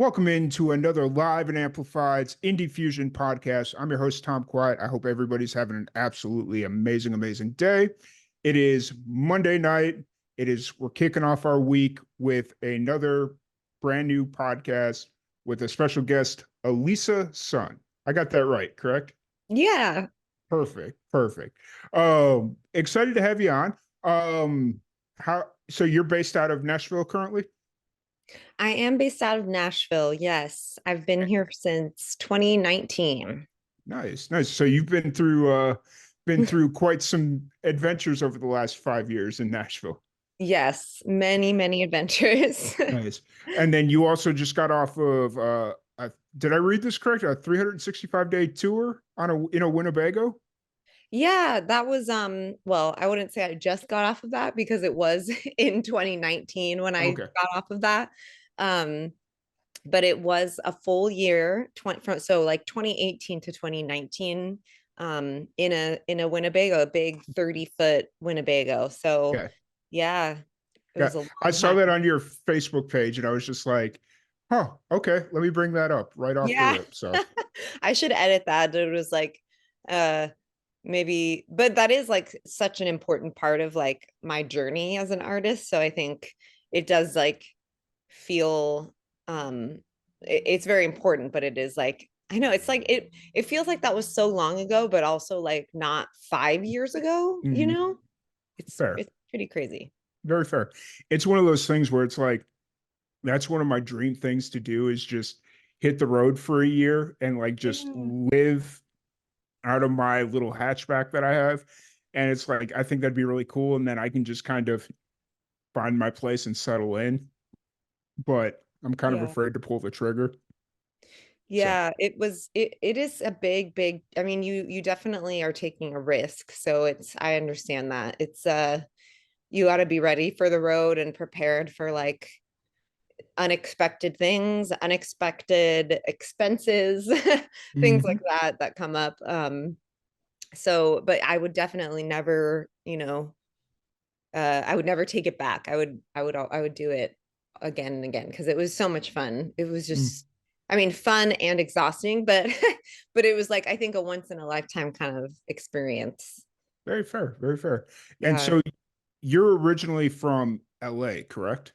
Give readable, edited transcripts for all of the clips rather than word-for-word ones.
Welcome into another live and amplified Indie Fusion podcast. I'm your host, Tom Quiet. I hope everybody's having an absolutely amazing, amazing day. It is Monday night. We're kicking off our week with another brand new podcast with a special guest, Ellisa Sun. I got that right, correct? Yeah, Perfect, perfect. Excited to have you on. So you're based out of Nashville currently? I am based out of Nashville. Yes, I've been here since 2019. Nice, nice. So you've been through quite some adventures over the last 5 years in Nashville. Yes, many, many adventures. Nice. And then you also just got off of did I read this correct? A 365-day tour on a Winnebago? Yeah, that was well, I wouldn't say I just got off of that because it was in 2019 when I Okay. got off of that. Um, but it was a full year, 20 from so like 2018 to 2019 in a Winnebago, a big 30-foot Winnebago. So Yeah. yeah, it Yeah. was a I long saw that time. on your Facebook page and I was just like, huh, okay, let me bring that up right off the Yeah. rip. So I should edit that. It was like uh maybe, but that is like such an important part of like my journey as an artist. So I think it does like feel it's very important, but it is like I know it's like it feels like that was so long ago, but also like not 5 years ago, you mhm, know? fair. It's pretty crazy. Very fair. It's one of those things where it's like, that's one of my dream things to do is just hit the road for a year and like just Yeah. live out of my little hatchback that I have. And it's like, I think that'd be really cool. And then I can just kind of find my place and settle in. But I'm kind of Yeah. afraid to pull the trigger. So, Yeah, it is a big, I mean, you definitely are taking a risk. So it's I understand that. It's you got to be ready for the road and prepared for like unexpected things, unexpected expenses, things like mhm. that come up. So but I would definitely never, I would never take it back. I would do it again and again because it was so much fun. It was Mm. just, I mean, fun and exhausting, but but it was like I think a once in a lifetime kind of experience. Very fair. Very fair. And Yeah. so you're originally from LA, correct?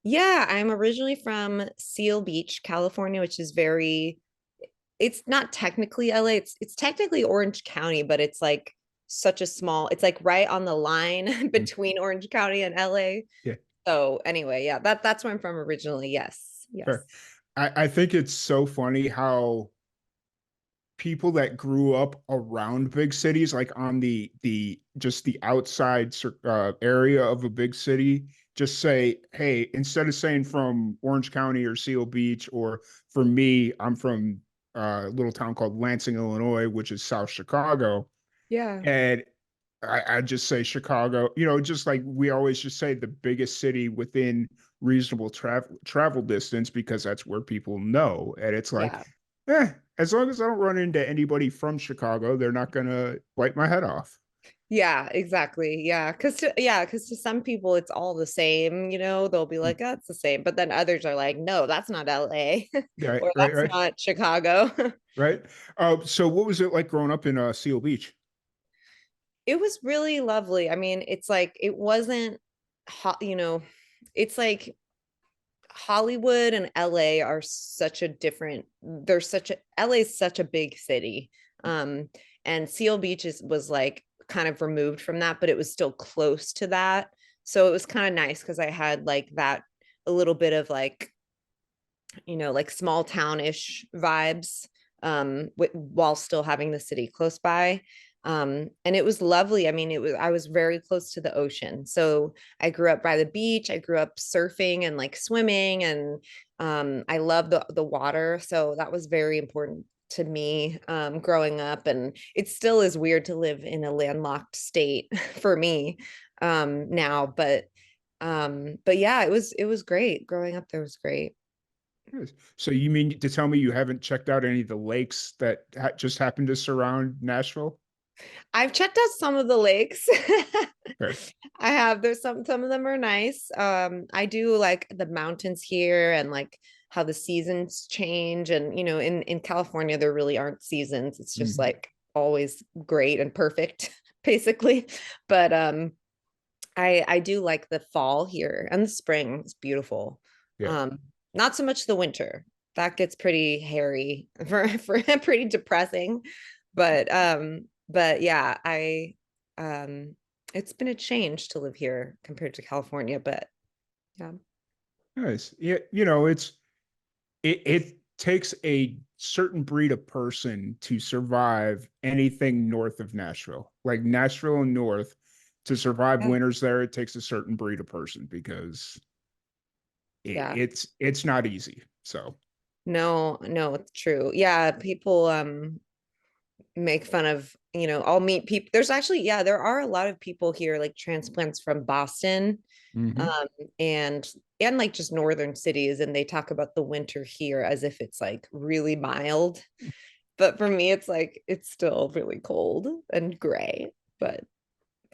Yeah, I'm originally from Seal Beach, California, which is very, it's not technically LA, it's technically Orange County, but it's like such a small, it's like right on the line Mm. between Orange County and LA. Yeah, So anyway, yeah, that's where I'm from originally. Yes. fair. Yes. I think it's so funny how people that grew up around big cities, like on the just the outside area of a big city, just say, "Hey," instead of saying from Orange County or Seal Beach, or for me, I'm from a little town called Lansing, Illinois, which is South Chicago, Yeah. and I just say Chicago. You know, just like we always just say the biggest city within reasonable travel distance because that's where people know, and it's like, Yeah. as long as I don't run into anybody from Chicago, they're not gonna wipe my head off. Yeah, exactly. Yeah, because to some people it's all the same, they'll be like, "Oh, it's the same." But then others are like, "No, that's not LA." Right, or right, "That's right, not Chicago." right. So what was it like growing up in Seal Beach? It was really lovely. I mean, it's like it wasn't it's like Hollywood and LA are such a different, LA is such a big city. Um, and Seal Beach was like kind of removed from that, but it was still close to that. So it was kind of nice because I had like that a little bit of like, like small townish vibes, while still having the city close by. And it was lovely. I mean, I was very close to the ocean. So I grew up by the beach. I grew up surfing and like swimming, and I love the water. So that was very important to me, growing up. And it still is weird to live in a landlocked state for me, now, but yeah, it was great. Growing up there was great. Yes. So you mean to tell me you haven't checked out any of the lakes that just happen to surround Nashville? I've checked out some of the lakes. Okay. I have. There's some of them are nice. I do like the mountains here, and like how the seasons change. And, in California, there really aren't seasons. It's just Mhm. like always great and perfect, basically. But I do like the fall here and the spring. It's beautiful. Yeah. Um, Not so much the winter. That gets pretty hairy for pretty depressing. But yeah, um it's been a change to live here compared to California, but yeah. Nice. Yeah, it takes a certain breed of person to survive anything north of Nashville. Like Nashville and north, to survive Yeah. winters there, it takes a certain breed of person because Yeah. it's not easy. So, No, no, it's true. Yeah, people make fun of, I'll meet people. There's actually, yeah, there are a lot of people here, like transplants from Boston, mhm. um, and and like just northern cities, and they talk about the winter here as if it's like really mild. But for me, it's like it's still really cold and gray. But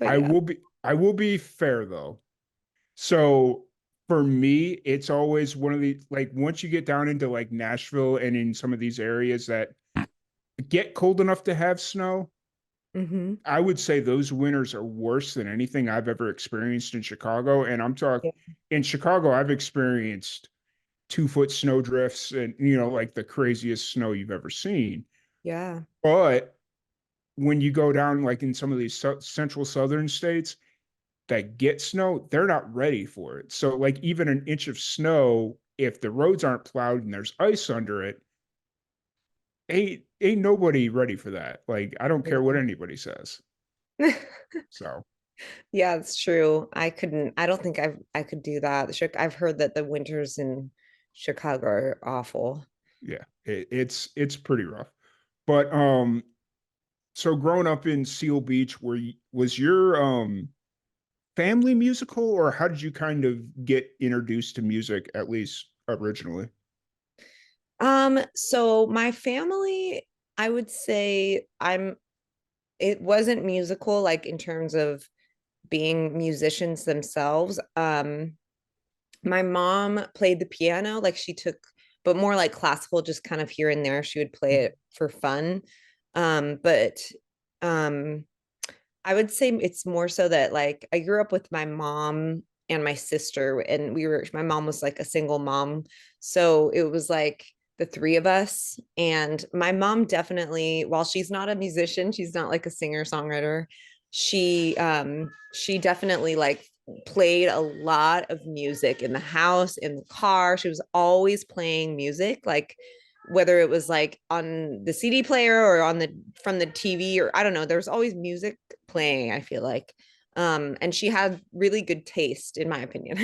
I yeah. will be I will be fair though. So for me, it's always one of the like once you get down into like Nashville and in some of these areas that get cold enough to have snow, Hmm. I would say those winters are worse than anything I've ever experienced in Chicago. And I'm talking Yeah. in Chicago, I've experienced 2 foot snow drifts and like the craziest snow you've ever seen. Yeah. But when you go down like in some of these central southern states that get snow, they're not ready for it. So like even an inch of snow, if the roads aren't plowed and there's ice under it, ain't nobody ready for that. Like I don't care what anybody says. So Yeah, it's true. I don't think I could do that. I've heard that the winters in Chicago are awful. yeah, it's pretty rough. But so growing up in Seal Beach, was your family musical, or how did you kind of get introduced to music, at least originally? So my family, I would say it wasn't musical, like in terms of being musicians themselves. My mom played the piano, like she took, but more like classical, just kind of here and there. She would play it for fun. But um I would say it's more so that like I grew up with my mom and my sister, and my mom was like a single mom. So it was like the three of us. And my mom definitely, while she's not a musician, she's not like a singer-songwriter, she definitely like played a lot of music in the house, in the car. She was always playing music, like whether it was like on the CD player or on the from the TV, or I don't know, there was always music playing, I feel like. And she had really good taste, in my opinion.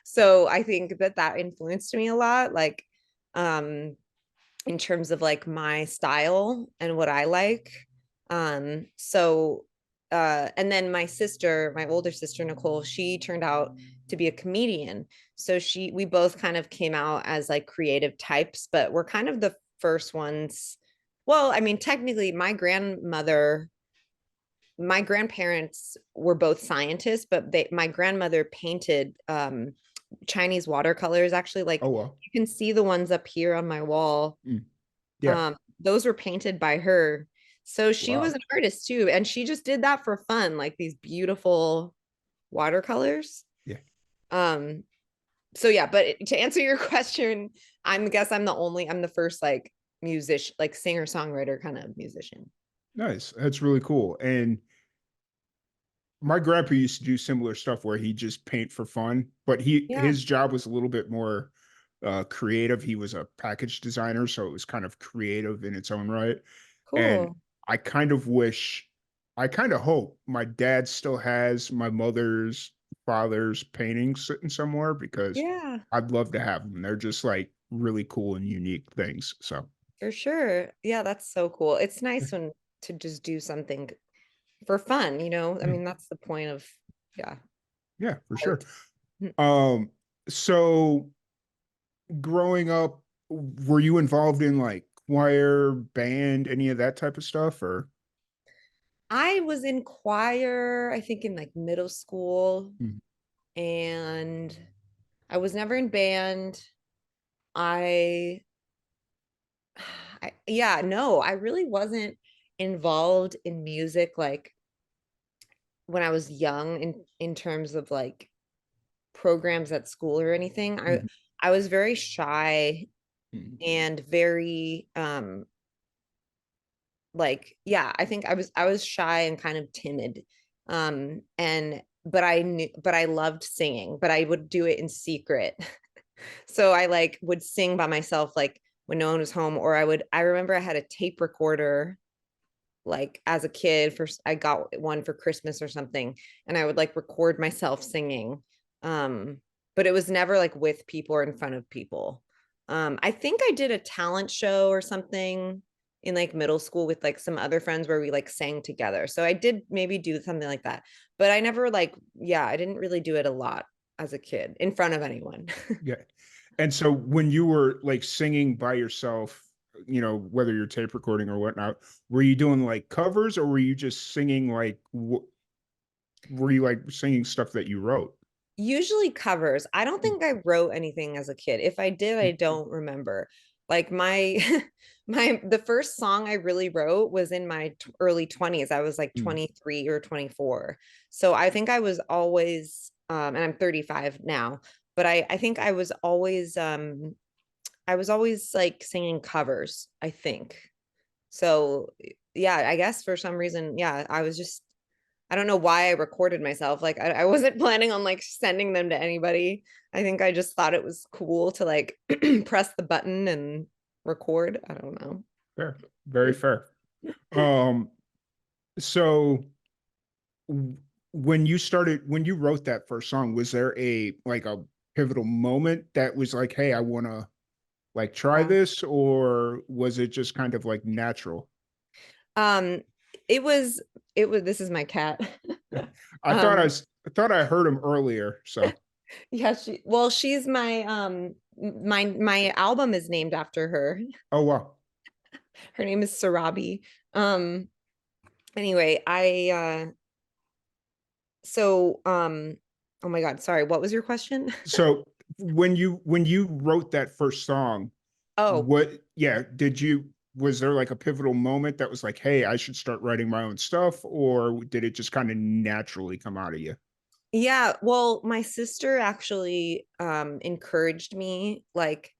So I think that influenced me a lot, like um in terms of like my style and what I like. So and then my older sister Nicole, she turned out to be a comedian. So we both kind of came out as like creative types, but we're kind of the first ones. Well, I mean, technically my grandparents were both scientists, but my grandmother painted Chinese watercolors, actually. Oh Like well. you can see the ones up here on my wall. Mm. Yeah. Those were painted by her. So she was Wow. an artist too, and she just did that for fun, like these beautiful watercolors. Yeah. Um, so yeah, but to answer your question, I'm the first like musician, like singer-songwriter kind of musician. Nice. That's really cool. And my grandpa used to do similar stuff where he just paint for fun, but Yeah, his job was a little bit more creative. He was a package designer, so it was kind of creative in its own right. And cool. I kind of wish, I kind of hope my dad still has my mother's father's paintings sitting somewhere because Yeah, I'd love to have them. They're just like really cool and unique things. So for sure. Yeah, that's so cool. It's nice when to just do something for fun, I yeah, mean, that's the point of, yeah, yeah, for sure. art. Mm. Um, so growing up, were you involved in like choir, band, any of that type of stuff, or? I was in choir, I think in like middle school, Mhm. and I was never in band. I, yeah, no, I really wasn't involved in music like when I was young in terms of like programs at school or anything. Mhm. I was very shy Mhm. and very like yeah, I think I was shy and kind of timid. And but I knew but I loved singing, but I would do it in secret. So I like would sing by myself like when no one was home, or I remember I had a tape recorder like as a kid. First I got one for Christmas or something, and I would like record myself singing. um but it was never like with people or in front of people. I think I did a talent show or something in like middle school with like some other friends where we like sang together, so I did maybe do something like that, but I never like yeah, I didn't really do it a lot as a kid in front of anyone. Yeah. And so when you were like singing by yourself, whether you're tape recording or whatnot, were you doing like covers or were you just singing like were you like singing stuff that you wrote? Usually covers. I don't Mm, think I wrote anything as a kid. If I did, I mm, don't remember. Like my my the first song I really wrote was in my early 20s. I was like mm. 23 or 24. So I think I was always and I'm 35 now, but I think I was always like singing covers, I think. So yeah, I guess for some reason, yeah, I don't know why I recorded myself. Like I wasn't planning on like sending them to anybody. I think I just thought it was cool to like press the button and record. I don't know. Fair. Very fair. Um, so when you wrote that first song, was there a pivotal moment that was like, hey, I wanna like try Yeah. this, or was it just kind of like natural? Um it was this is my cat. um I thought I heard him earlier, so yeah, she's my album is named after her. oh wow. Her name is Sarabi. Um anyway, oh my God, sorry, what was your question? So when you wrote that first song, Oh, what yeah, did you was there like a pivotal moment that was like, hey, I should start writing my own stuff, or did it just kind of naturally come out of you? yeah, well, my sister actually encouraged me. Like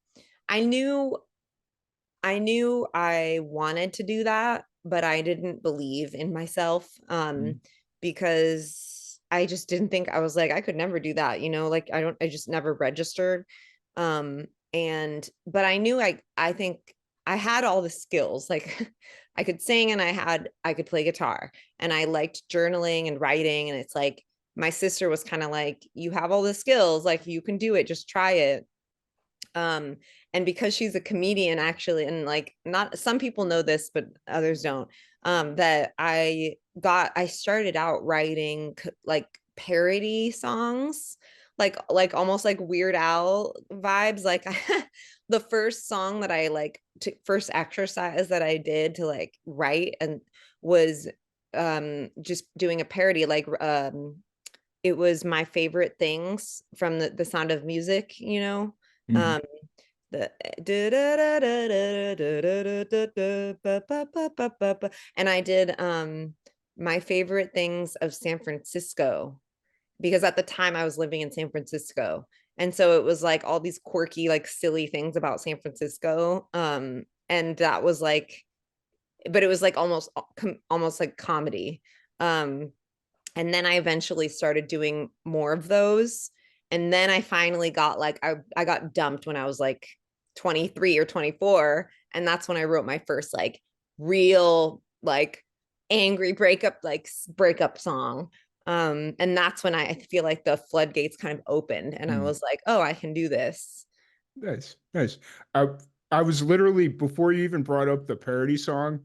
I knew I wanted to do that, but I didn't believe in myself Mm, because I just didn't think I was like I could never do that, like I just never registered. And but I knew I think I had all the skills. Like I could sing and I could play guitar and I liked journaling and writing, and it's like my sister was kind of like you have all the skills, like you can do it, just try it. um and because she's a comedian actually, and like not some people know this but others don't, that I started out writing like parody songs, like almost like Weird Al vibes. Like the first song that I like first exercise that I did to like write and was just doing a parody, like it was My Favorite Things from the Sound of Music, mhm, um the and I did My Favorite Things of San Francisco, because at the time I was living in San Francisco, and so it was like all these quirky like silly things about San Francisco. And that was like, but it was like almost like comedy. um and then I eventually started doing more of those. And then I finally got like I got dumped when I was like 23 or 24. And that's when I wrote my first like real like angry breakup song. And that's when I feel like the floodgates kind of opened and I mm. was like, oh, I can do this. Nice, nice. I I was literally before you even brought up the parody song,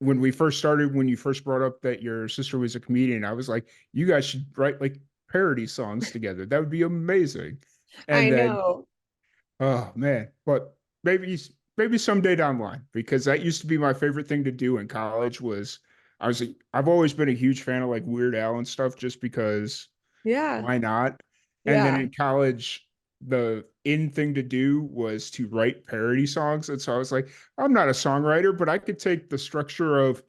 when you first brought up that your sister was a comedian, I was like, you guys should write like parody songs together. That would be amazing. I And then, know. oh man, but maybe someday down the line, because that used to be my favorite thing to do in college was I've always been a huge fan of like Weird Al and stuff just because Yeah. why not? And then Yeah. in college the in thing to do was to write parody songs. And so I was like, I'm not a songwriter, but I could take the structure of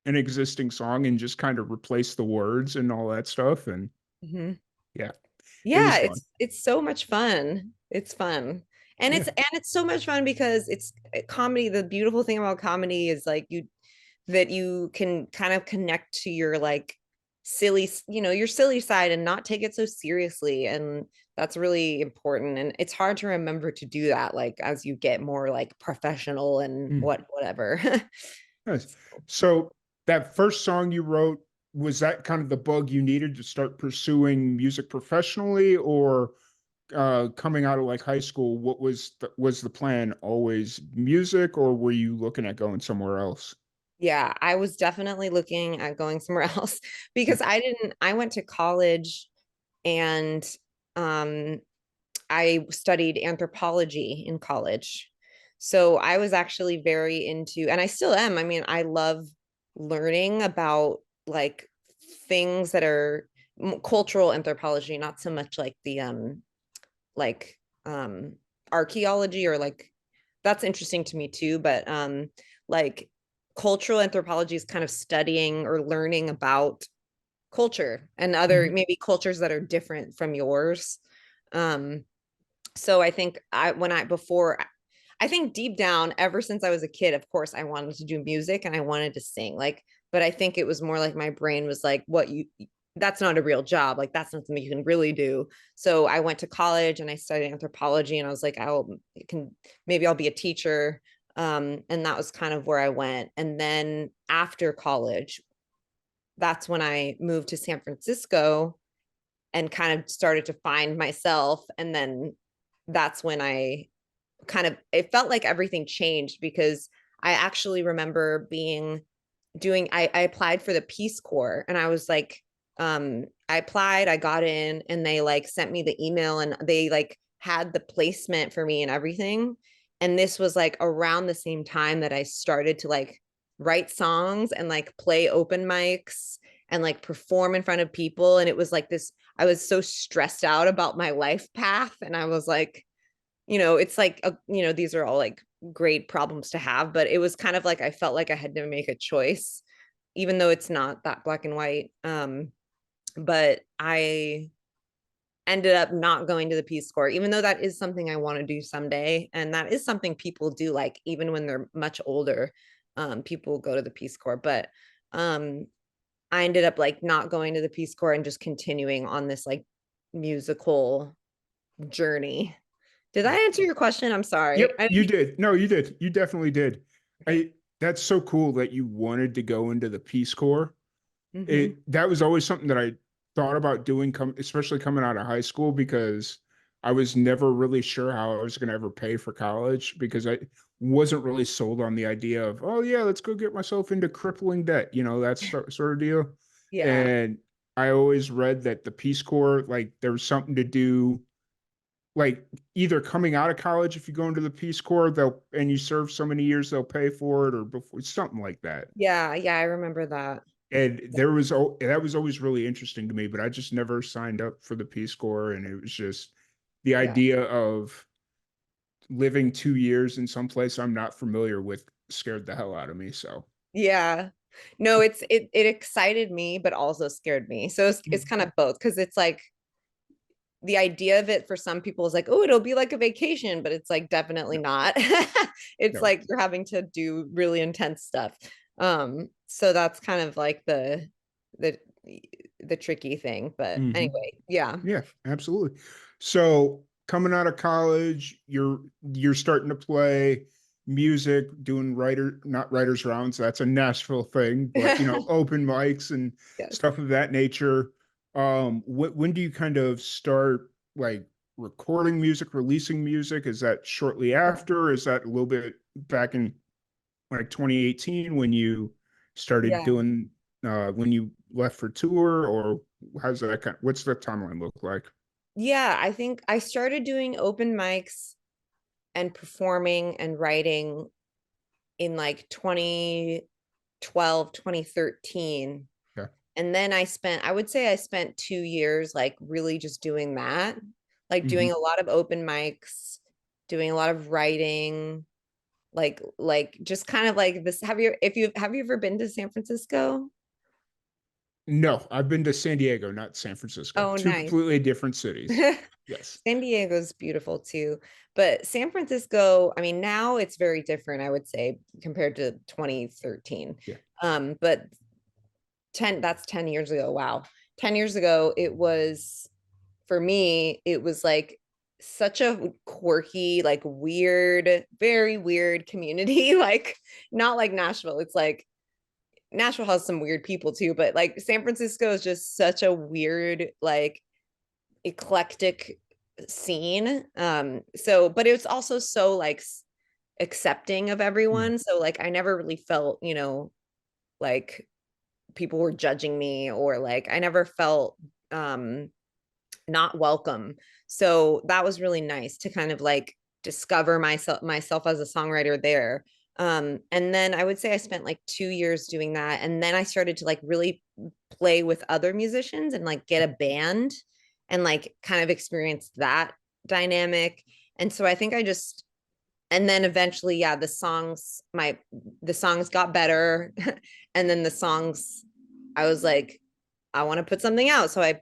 an existing song and just kind of replace the words and all that stuff. And Mhm. yeah, it Yeah, was fun. it's so much fun. It's fun. Yeah. And it's so much fun because it's comedy. The beautiful thing about comedy is like you can kind of connect to your like silly, your silly side and not take it so seriously. And that's really important. And it's hard to remember to do that like as you get more like professional and Mm, whatever. nice. So that first song you wrote, was that kind of the bug you needed to start pursuing music professionally, or coming out of like high school, what was the plan? Always music, or were you looking at going somewhere else? Yeah, I was definitely looking at going somewhere else because I went to college and um I studied anthropology in college. So I was actually very into, and I still am. I mean, I love learning about like things that are cultural anthropology, not so much like the like um archaeology or like that's interesting to me too, but like cultural anthropology is kind of studying or learning about culture and other Mhm. maybe cultures that are different from yours. Um so I think I when I before I think deep down ever since I was a kid, of course I wanted to do music and I wanted to sing, like, but I think it was more like my brain was like, what you that's not a real job, like that's not something you can really do. So I went to college and I studied anthropology and I was like, I'll can maybe I'll be a teacher. And that was kind of where I went. And then after college, that's when I moved to San Francisco and kind of started to find myself. And then that's when I kind of, it felt like everything changed because I actually remember I applied for the Peace Corps and I was like, I applied, I got in, and they like sent me the email and they like had the placement for me and everything. And this was like around the same time that I started to like write songs and like play open mics and like perform in front of people. And it was like this, I was so stressed out about my life path. And I was like, it's like, these are all like great problems to have, but it was kind of like I felt like I had to make a choice, even though it's not that black and white. But I ended up not going to the Peace Corps, even though that is something I want to do someday. And that is something people do, like, even when they're much older, people go to the Peace Corps. But um, I ended up like not going to the Peace Corps and just continuing on this like musical journey. Did I answer your question? I'm sorry. Yep, you did. No, you did. You definitely did. Okay. I That's so cool that you wanted to go into the Peace Corps. Mm-hmm. That was always something that I thought about doing, especially coming out of high school, because I was never really sure how I was going to ever pay for college, because I wasn't really sold on the idea of, oh yeah, let's go get myself into crippling debt, that sort of deal. Yeah. And I always read that the Peace Corps, like there was something to do, like either coming out of college, if you go into the Peace Corps, they'll and you serve so many years, they'll pay for it, or before, something like that. Yeah. Yeah. I remember that. And that was always really interesting to me, but I just never signed up for the Peace Corps, and it was just the Yeah. idea of living 2 years in some place I'm not familiar with scared the hell out of me. So Yeah. No, it excited me, but also scared me. So it's kind of both because it's like the idea of it for some people is like, oh, it'll be like a vacation, but it's like definitely no, not. It's no. like you're having to do really intense stuff. So that's kind of like the the tricky thing. But Hmm. anyway, yeah. Yeah, absolutely. So coming out of college, you're starting to play music, doing not writers rounds. That's a Nashville thing, but open mics and Yes. stuff of that nature. When do you kind of start like recording music, releasing music? Is that shortly after? Is that a little bit back in like 2018 when you started Yeah. doing when you left for tour, or what's the timeline look like? Yeah, I think I started doing open mics and performing and writing in like 2012, 2013. Yeah. And then I would say I spent 2 years like really just doing that. like doing Hmm. a lot of open mics, doing a lot of writing, like just kind of like this. Have you ever been to San Francisco? No, I've been to San Diego, not San Francisco. Oh, Two nice. completely different cities. Yes. San Diego's beautiful too, but San Francisco, I mean, now it's very different, I would say, compared to 2013. Yeah. But 10 years ago. Wow. 10 years ago, it was for me, it was like such a quirky, like weird, very weird community. Like not like Nashville. It's like Nashville has some weird people too, but like San Francisco is just such a weird, like eclectic scene. So, but it was also so like accepting of Mm. everyone. So like I never really felt, like people were judging me, or like I never felt not welcome. So that was really nice to kind of like discover myself as a songwriter there. And then I would say I spent like 2 years doing that. And then I started to like really play with other musicians and like get a band and like kind of experience that dynamic. And so I think I just and then eventually, yeah, the songs got better. And then the songs, I was like, I want to put something out. So I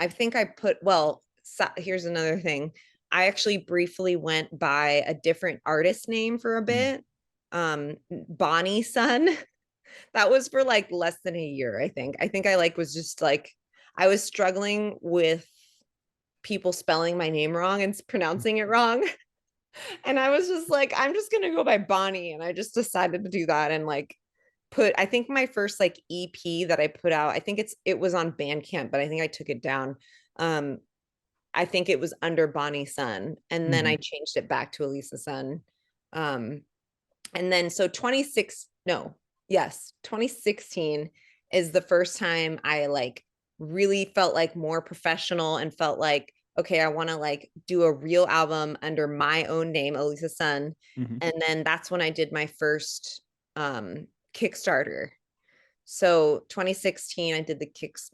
think I put, well, so here's another thing. I actually briefly went by a different artist name for a Mm. bit. Bonnie Sun. That was for like less than a year, I think. I think I like was just like I was struggling with people spelling my name wrong and pronouncing it wrong. And I was just like, I'm just gonna go by Bonnie. And I just decided to do that and like I think my first like EP that I put out, I think it was on Bandcamp, but I think I took it down. Um, I think it was under Bonnie Sun, and then I Hmm. changed it back to Elisa Sun. Um, and then so 26, no, yes, 2016 is the first time I like really felt like more professional and felt like, okay, I want to like do a real album under my own name, Elisa Sun. Hmm. And then that's when I did my first Kickstarter. So 2016, I did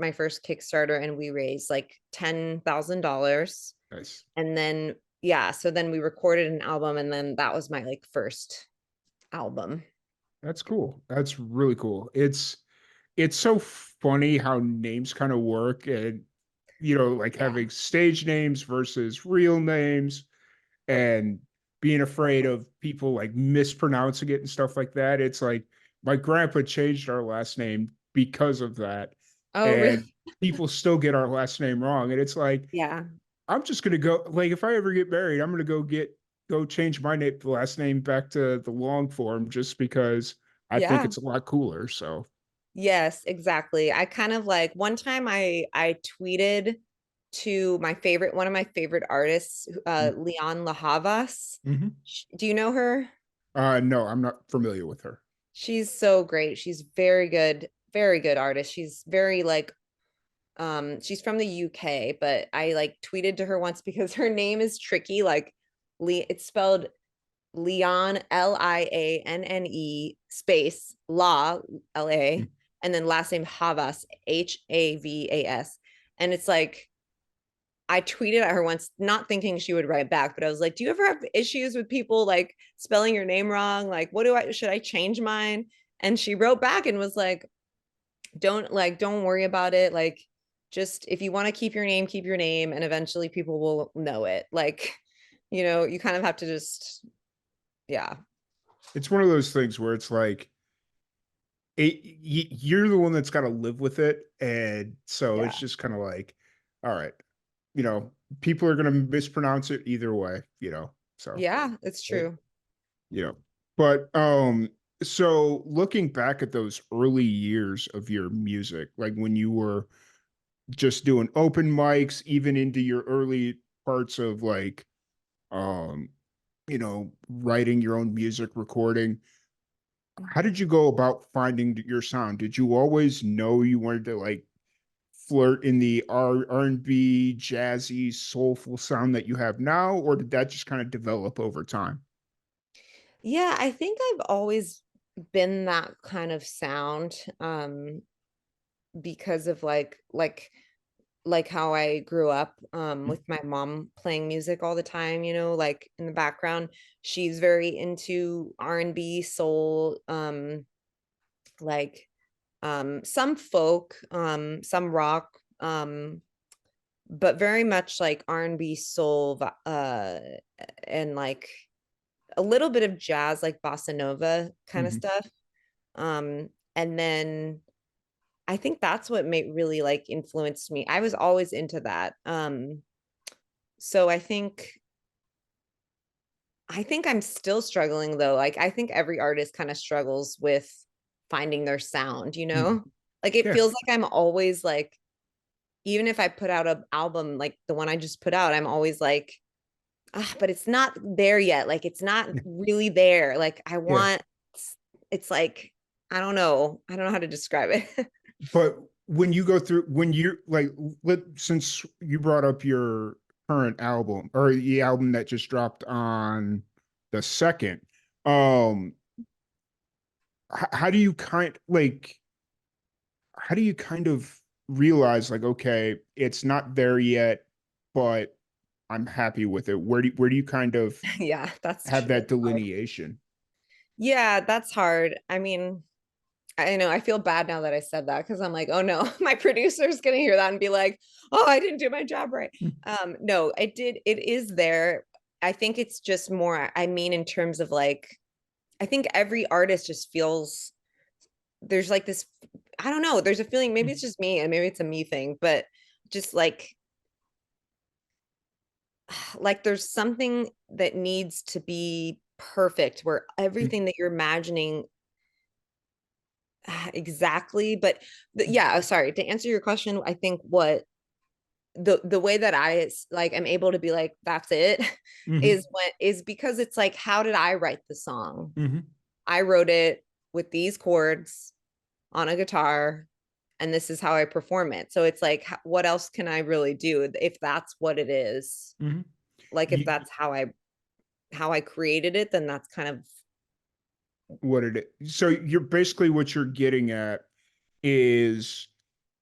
my first Kickstarter, and we raised like $10,000. Nice. And then yeah, so then we recorded an album, and then that was my like first album. That's cool. That's really cool. It's so funny how names kind of work, and like Yeah. having stage names versus real names, and being afraid of people like mispronouncing it and stuff like that. It's like my grandpa changed our last name because of that, Oh, and really? people still get our last name wrong. And it's like, Yeah. I'm just gonna go, like, if I ever get married, I'm gonna go change my last name back to the long form just because I think Yeah. it's a lot cooler. So, Yes, exactly. I kind of like one time I tweeted to one of my favorite artists, Leon Lahavas. mm-hmm. Do you know her? No, I'm not familiar with her. She's so great. She's very good artist. She's very like she's from the UK, but I like tweeted to her once because her name is tricky. Like it's spelled Leon, Lianne space La LA, and then last name Havas, Havas. And it's like I tweeted at her once, not thinking she would write back, but I was like, "Do you ever have issues with people like spelling your name wrong? Like, should I change mine?" And she wrote back and was like, don't worry about it. Like, just if you want to keep your name, and eventually people will know it. Like, you kind of have to just, yeah, It's one of those things where it's like you're the one that's got to live with it, and so it's yeah, just kind of like, all right, you know, people are going to mispronounce it either way, so yeah, it's it, true. you know, but so looking back at those early years of your music, like when you were just doing open mics, even into your early parts of like, um, writing your own music, recording. How did you go about finding your sound? Did you always know you wanted to like flirt in the R&B, jazzy, soulful sound that you have now, or did that just kind of develop over time? Yeah, I think I've always been that kind of sound because of like like how I grew up with my mom playing music all the time, like in the background. She's very into R&B, soul, like some folk, some rock, but very much like R&B, soul, and like a little bit of jazz, like bossa nova kind of Hmm. stuff. And then I think that's what made really like influenced me. I was always into that. So I think I'm still struggling though. Like I think every artist kind of struggles with finding their sound, you Hmm. know? Like it Yeah. feels like I'm always like, even if I put out an album like the one I just put out, I'm always like, ah, but it's not there yet. Like it's not really there. Like I Yeah. want, it's like, I don't know. I don't know how to describe it. But when you go through, when you're like, since you brought up your current album or the album that just dropped on the second, um, how do you how do you kind of realize like, okay, it's not there yet, but I'm happy with it? Where do you kind of Yeah, have that's that hard. delineation? Yeah, that's hard. I mean, I know I feel bad now that I said that because I'm like, oh no, my producer's gonna hear that and be like, oh, I didn't do my job right. No, it is there. I think it's just more, I mean, in terms of like, I think every artist just feels there's like this, I don't know, there's a feeling, maybe it's just me and maybe it's a me thing, but just like there's something that needs to be perfect where everything that you're imagining exactly. But yeah, sorry, to answer your question, I think what the way that I like am able to be like that's it Hmm. is because it's like, how did I write the song? Hmm. I wrote it with these chords on a guitar, and this is how I perform it. So it's like, what else can I really do if that's what it is? Hmm. Like if You, that's how I created it, then that's kind of what it is. So you're basically what you're getting at is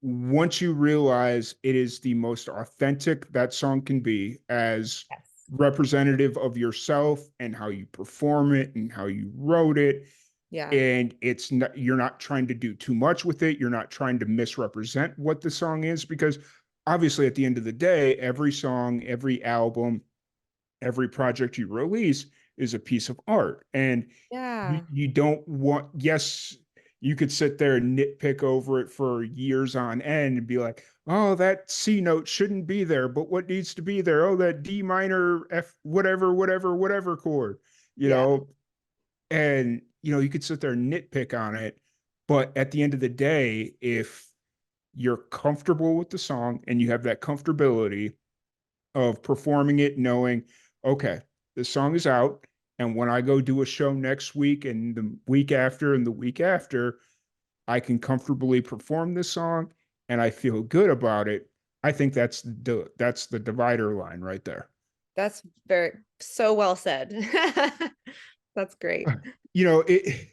once you realize it is the most authentic that song can be as yes. representative of yourself and how you perform it and how you wrote it, Yeah. and it's not, you're not trying to do too much with it, you're not trying to misrepresent what the song is, because obviously at the end of the day every song, every album, every project you release is a piece of art. And Yeah. you don't want, yes, you could sit there and nitpick over it for years on end and be like, oh, that C note shouldn't be there, but what needs to be there? Oh, that D minor F, whatever, whatever, whatever chord, you Yeah. know, and, you could sit there and nitpick on it. But at the end of the day, if you're comfortable with the song and you have that comfortability of performing it, knowing, okay, this song is out. And when I go do a show next week and the week after and the week after, I can comfortably perform this song and I feel good about it. I think that's the divider line right there. That's very so well said. That's great. It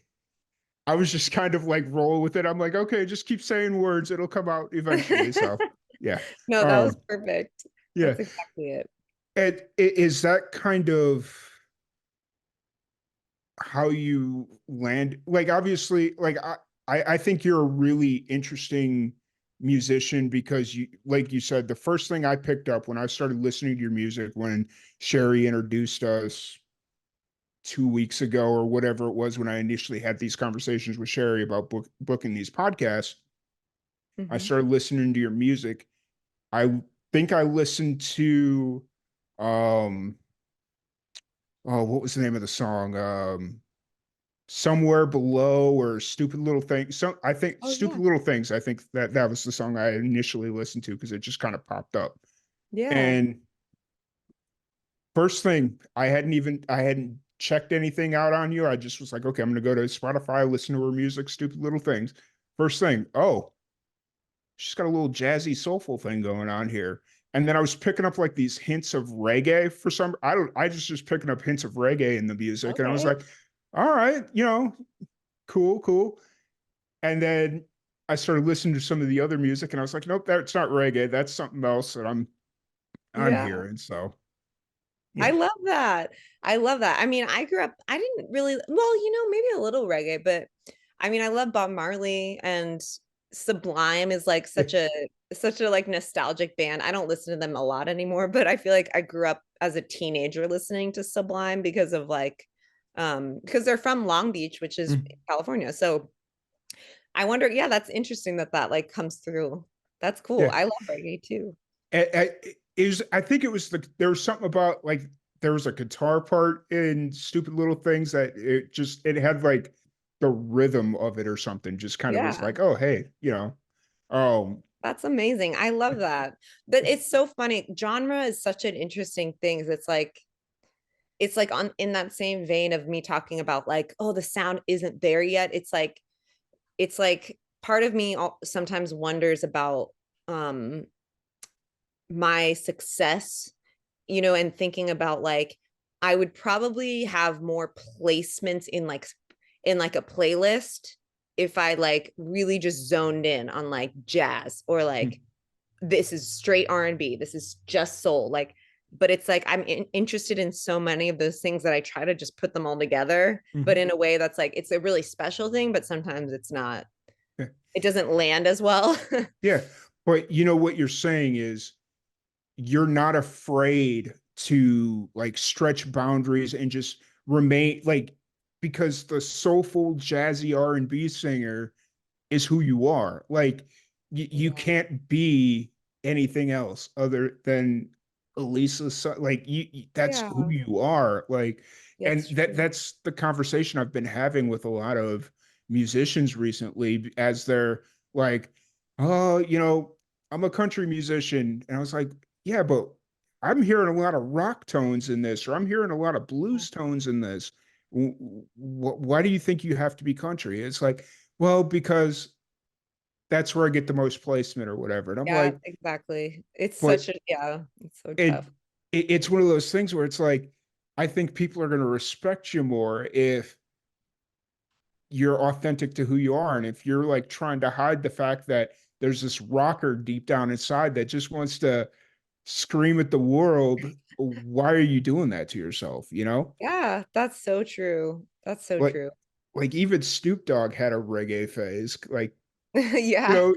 I was just kind of like roll with it. I'm like, okay, just keep saying words, it'll come out eventually. So yeah. No, that was Um, perfect. yeah. That's exactly it. And is that kind of how you land, like, obviously, like, I think you're a really interesting musician because you, like you said, the first thing I picked up when I started listening to your music, when Sherry introduced us 2 weeks ago or whatever it was, when I initially had these conversations with Sherry about booking these podcasts, I Mhm. started listening to your music. I think I listened to um oh, what was the name of the song? Somewhere Below or Stupid Little Things. So I think Oh Stupid yeah. Little Things, I think that was the song I initially listened to because it just kind of popped up. Yeah. And first thing, I hadn't checked anything out on you. I just was like, okay, I'm gonna go to Spotify, listen to her music, Stupid Little Things. First thing, oh, she's got a little jazzy, soulful thing going on here. And then I was picking up like these hints of reggae for some, I just picking up hints of reggae in the music. And I was Okay. like, all right, cool, cool. And then I started listening to some of the other music, and I was like, nope, that's not reggae. That's something else that I'm Yeah. hearing. So I yeah. love that. I love that. I mean, I grew up, I didn't really, well, maybe a little reggae, but I mean, I love Bob Marley, and Sublime is like such a like nostalgic band. I don't listen to them a lot anymore, but I feel like I grew up as a teenager listening to Sublime because of like because they're from Long Beach, which is Mm. California. So I wonder, yeah, that's interesting that that like comes through. That's cool. Yeah. I love reggae too. Is I think it was there was something about like there was a guitar part in Stupid Little Things that it had like the rhythm of it or something just kind of was Yeah. like, oh hey, um That's amazing. I love that. But it's so funny. Genre is such an interesting thing. It's like on in that same vein of me talking about like, oh, the sound isn't there yet. It's like part of me sometimes wonders about um my success, and thinking about like I would probably have more placements in like a playlist if I like really just zoned in on like jazz or like this is straight R&B, this is just soul, like, but it's like I'm interested in so many of those things that I try to just put them all together, but mhm. in a way that's like it's a really special thing, but sometimes it's not, Yeah. it doesn't land as well. Yeah. But you know what you're saying is you're not afraid to like stretch boundaries and just remain like because the soulful jazzy R&B singer is who you are. Like you Yeah. can't be anything else other than Ellisa. Like that's who Yeah, you are. Like, and that's true. that's the conversation I've been having with a lot of musicians recently as they're like, oh, I'm a country musician. And I was like, yeah, but I'm hearing a lot of rock tones in this, or I'm hearing a lot of blues tones in this. Why do you think you have to be country? It's like, well, because that's where I get the most placement or whatever. And I'm Yeah, like, exactly. It's but such a, yeah, it's so it, tough. it's one of those things where it's like, I think people are going to respect you more if you're authentic to who you are. And if you're like trying to hide the fact that there's this rocker deep down inside that just wants to scream at the world, why are you doing that to yourself? Yeah, that's so true. That's so Like, true. like even Snoop Dogg had a reggae phase. Like, you Yeah. know,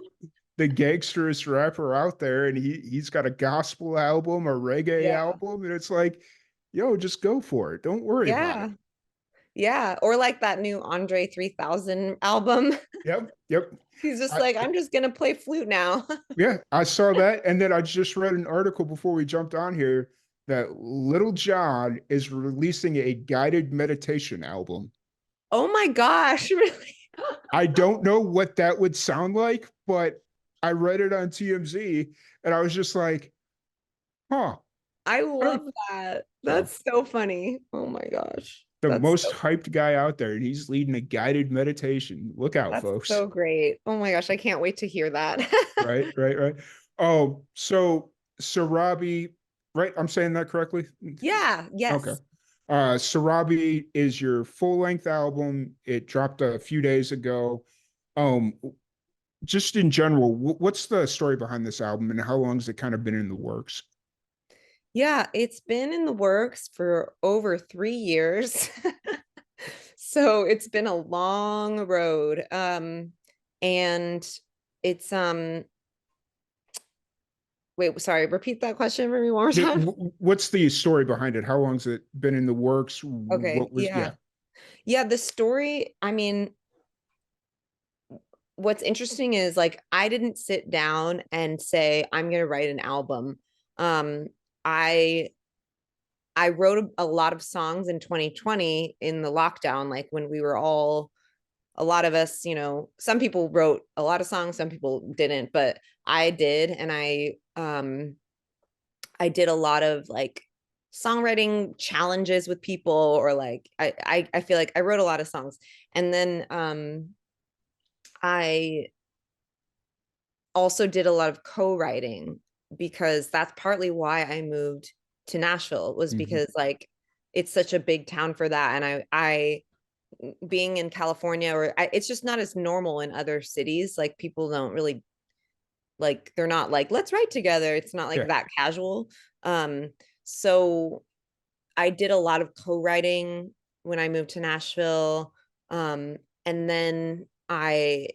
the gangsterest rapper out there, and he's got a gospel album, a reggae Yeah. album, and it's like, yo, just go for it. Don't worry about it. Yeah. Yeah. Or like that new Andre 3000 album. Yep, yep. He's just I, like, I'm just gonna play flute now. yeah, I saw that, and then I just read an article before we jumped on here that Little John is releasing a guided meditation album. Oh my gosh, really? I don't know what that would sound like, but I read it on TMZ, and I was just like, huh. I I don't. love that. So That's so funny. Oh my gosh. the That's most so hyped guy out there, and he's leading a guided meditation. Look out, that's folks. so great. Oh my gosh, I can't wait to hear that. Right, right, right. Oh, so Sarabi, right? I'm saying that correctly? Yeah, Okay. yes. Sarabi is your full-length album. It dropped a few days ago. Um, just in general, what's the story behind this album and how long has it kind of been in the works? Yeah, it's been in the works for over 3 years. So it's been a long road. And it's wait, sorry, repeat that question for me one more time. What's the story behind it? How long's it been in the works? Okay, What was, yeah. yeah. Yeah, the story, I mean, what's interesting is like I didn't sit down and say I'm going to write an album. Um I I wrote a lot of songs in 2020 in the lockdown, like when we were all, a lot of us, some people wrote a lot of songs, some people didn't, but I did. And I did a lot of like songwriting challenges with people, or like I feel like I wrote a lot of songs. And then I also did a lot of co-writing because that's partly why I moved to Nashville, was Mhm. because like it's such a big town for that. And I being in California, it's just not as normal in other cities. Like people don't really like, they're not like, let's write together. It's not like Yeah. that casual. Um, so I did a lot of co-writing when I moved to Nashville. And then I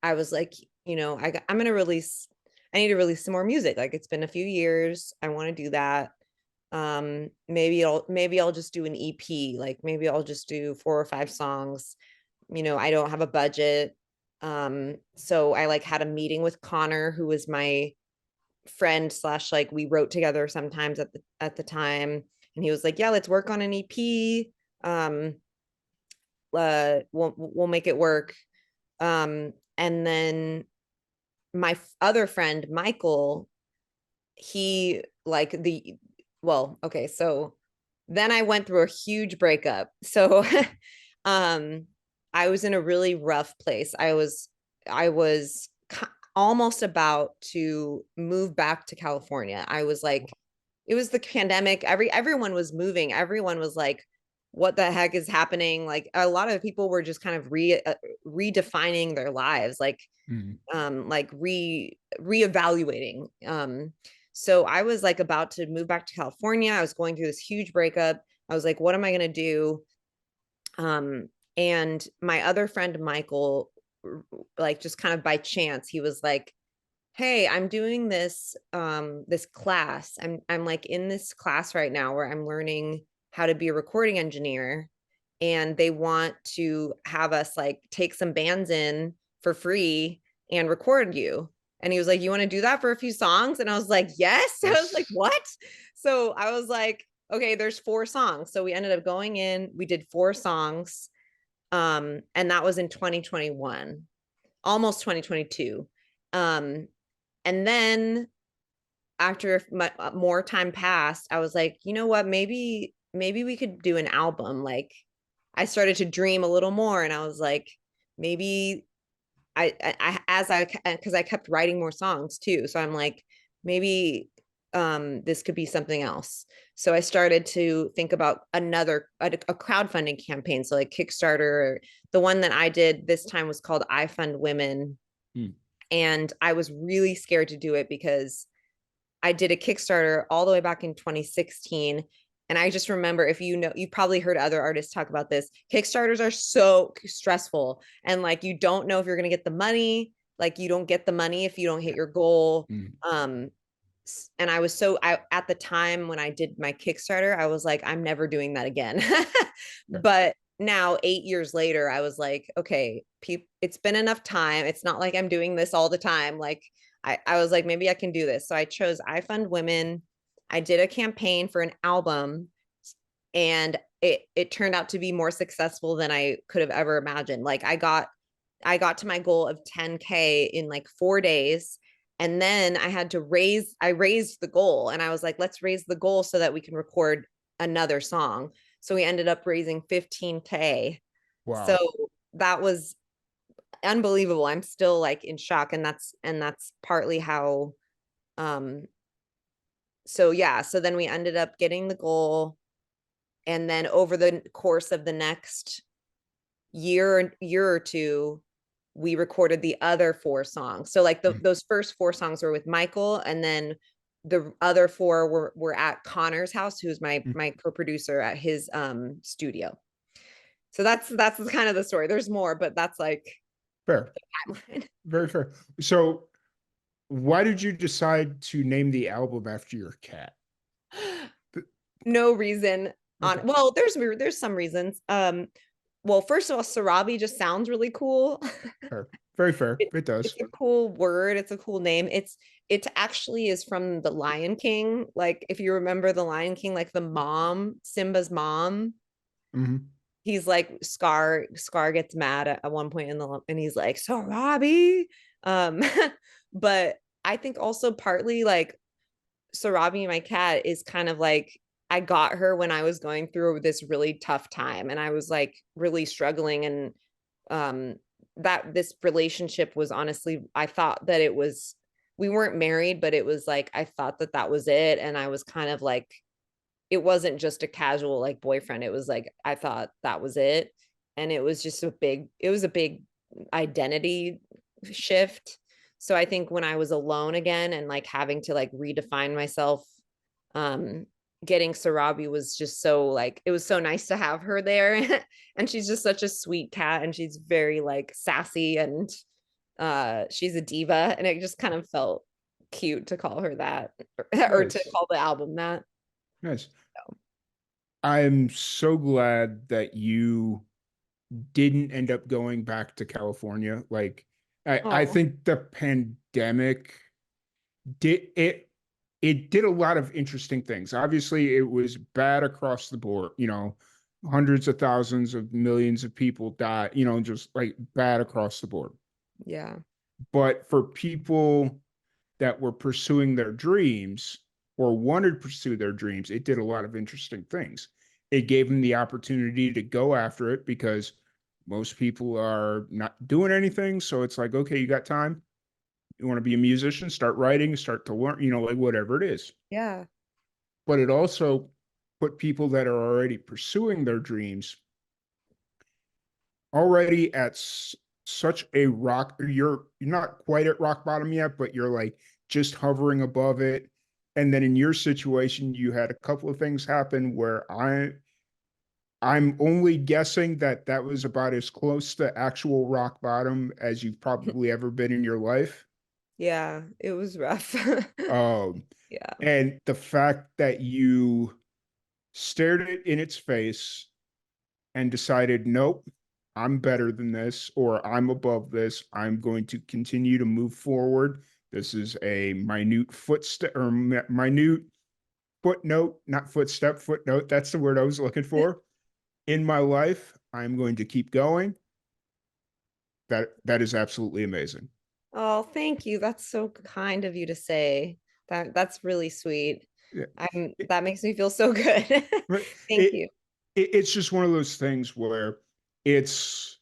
was like, I'm gonna release. I need to release some more music. Like it's been a few years. I want to do that. Maybe I'll just do an EP. Like maybe I'll just do 4 or 5 songs. I don't have a budget. So I like had a meeting with Connor, who was my friend slash like we wrote together sometimes at the time, and he was like, yeah, let's work on an EP. Um, we'll make it work. And then my other friend Michael, he like the well, okay, so then I went through a huge breakup. So um I was in a really rough place. I was almost about to move back to California. I was like, it was the pandemic. Everyone was moving. Everyone was like, what the heck is happening? Like a lot of people were just kind of redefining their lives. Mhm. Like reevaluating. So I was like about to move back to California. I was going through this huge breakup. I was like, what am I gonna do? And my other friend Michael, like just kind of by chance, he was like, hey, I'm doing this class. I'm like in this class right now where I'm learning how to be a recording engineer, and they want to have us like take some bands in for free and record you. And he was like, you want to do that for a few songs? And I was like, yes. I was like, Yes. what? So I was like, okay, there's 4 songs. So we ended up going in, we did 4 songs. And that was in 2021, almost 2022. Um, and then after more time passed, I was like, you know what? Maybe we could do an album. Like I started to dream a little more, and I was like, maybe because I kept writing more songs too. So I'm like, maybe this could be something else. So I started to think about a crowdfunding campaign. So like Kickstarter, the one that I did this time was called I Fund Women. Mm. And I was really scared to do it because I did a Kickstarter all the way back in 2016. And I just remember, if you probably heard other artists talk about this. Kickstarters are so stressful. And like, you don't know if you're going to get the money. Like, you don't get the money if you don't hit your goal. Mm. Um, and at the time when I did my Kickstarter, I was like, I'm never doing that again. Yeah. But now, 8 years later, I was like, okay, it's been enough time. It's not like I'm doing this all the time. Like, I was like, maybe I can do this. So I chose I Fund Women. I did a campaign for an album, and it turned out to be more successful than I could have ever imagined. Like I got to my goal of 10K in like 4 days. And then I raised the goal, and I was like, let's raise the goal so that we can record another song. So we ended up raising 15K. So Wow. that was unbelievable. I'm still like in shock. And that's partly how, um, so yeah. So then we ended up getting the goal. And then over the course of the next year or two, we recorded the other 4 songs. So like Mm. those first 4 songs were with Michael, and then the other 4 were at Connor's house, who's Mm. my co-producer, at his studio. So that's kind of the story. There's more, but that's like Fair. timeline. Very fair. So, why did you decide to name the album after your cat? Th- No reason on, Okay. well, there's some reasons. Well, first of all, Sarabi just sounds really cool. Fair. Very fair. It It's does. a cool word. It's a cool name. It actually is from The Lion King. Like if you remember The Lion King, like the mom, Simba's mom, Hmm. he's like Scar gets mad at one point and he's like, so Robbie. Um, but I think also partly like Sarabi, my cat, is kind of like, I got her when I was going through this really tough time, and I was like really struggling. And um that this relationship was, honestly, I thought that it was, we weren't married, but it was like I thought that that was it. And I was kind of like, it wasn't just a casual like boyfriend. It was like I thought that was it. and it was a big identity shift. So I think when I was alone again and like having to like redefine myself, um getting Sarabi was just so like it was so nice to have her there. And she's just such a sweet cat, and she's very like sassy, and she's a diva, and it just kind of felt cute to call her that, or to Nice. call the album that. Nice. I'm so glad that you didn't end up going back to California. Like, I Oh, think the pandemic did it it did a lot of interesting things. Obviously, it was bad across the board, hundreds of thousands of millions of people died, just like bad across the board. yeah. But for people that were pursuing their dreams or wanted to pursue their dreams, it did a lot of interesting things. It gave them the opportunity to go after it because most people are not doing anything. So it's like, okay, you got time. You want to be a musician, start writing, start to learn, like whatever it is. Yeah. But it also put people that are already pursuing their dreams already at such a rock. You're not quite at rock bottom yet, but you're like just hovering above it. And then in your situation, you had a couple of things happen where I'm only guessing that that was about as close to actual rock bottom as you've probably ever been in your life. Yeah, it was rough. Um, Yeah. and the fact that you stared it in its face and decided, nope, I'm better than this, or I'm above this. I'm going to continue to move forward. This is a minute footstep or minute footnote, not footstep, footnote. That's the word I was looking for. In my life, I'm going to keep going. That is absolutely amazing. Oh, thank you. That's so kind of you to say. That's really sweet. Yeah. I'm It, that makes me feel so good. but Thank it, you. it's just one of those things where it's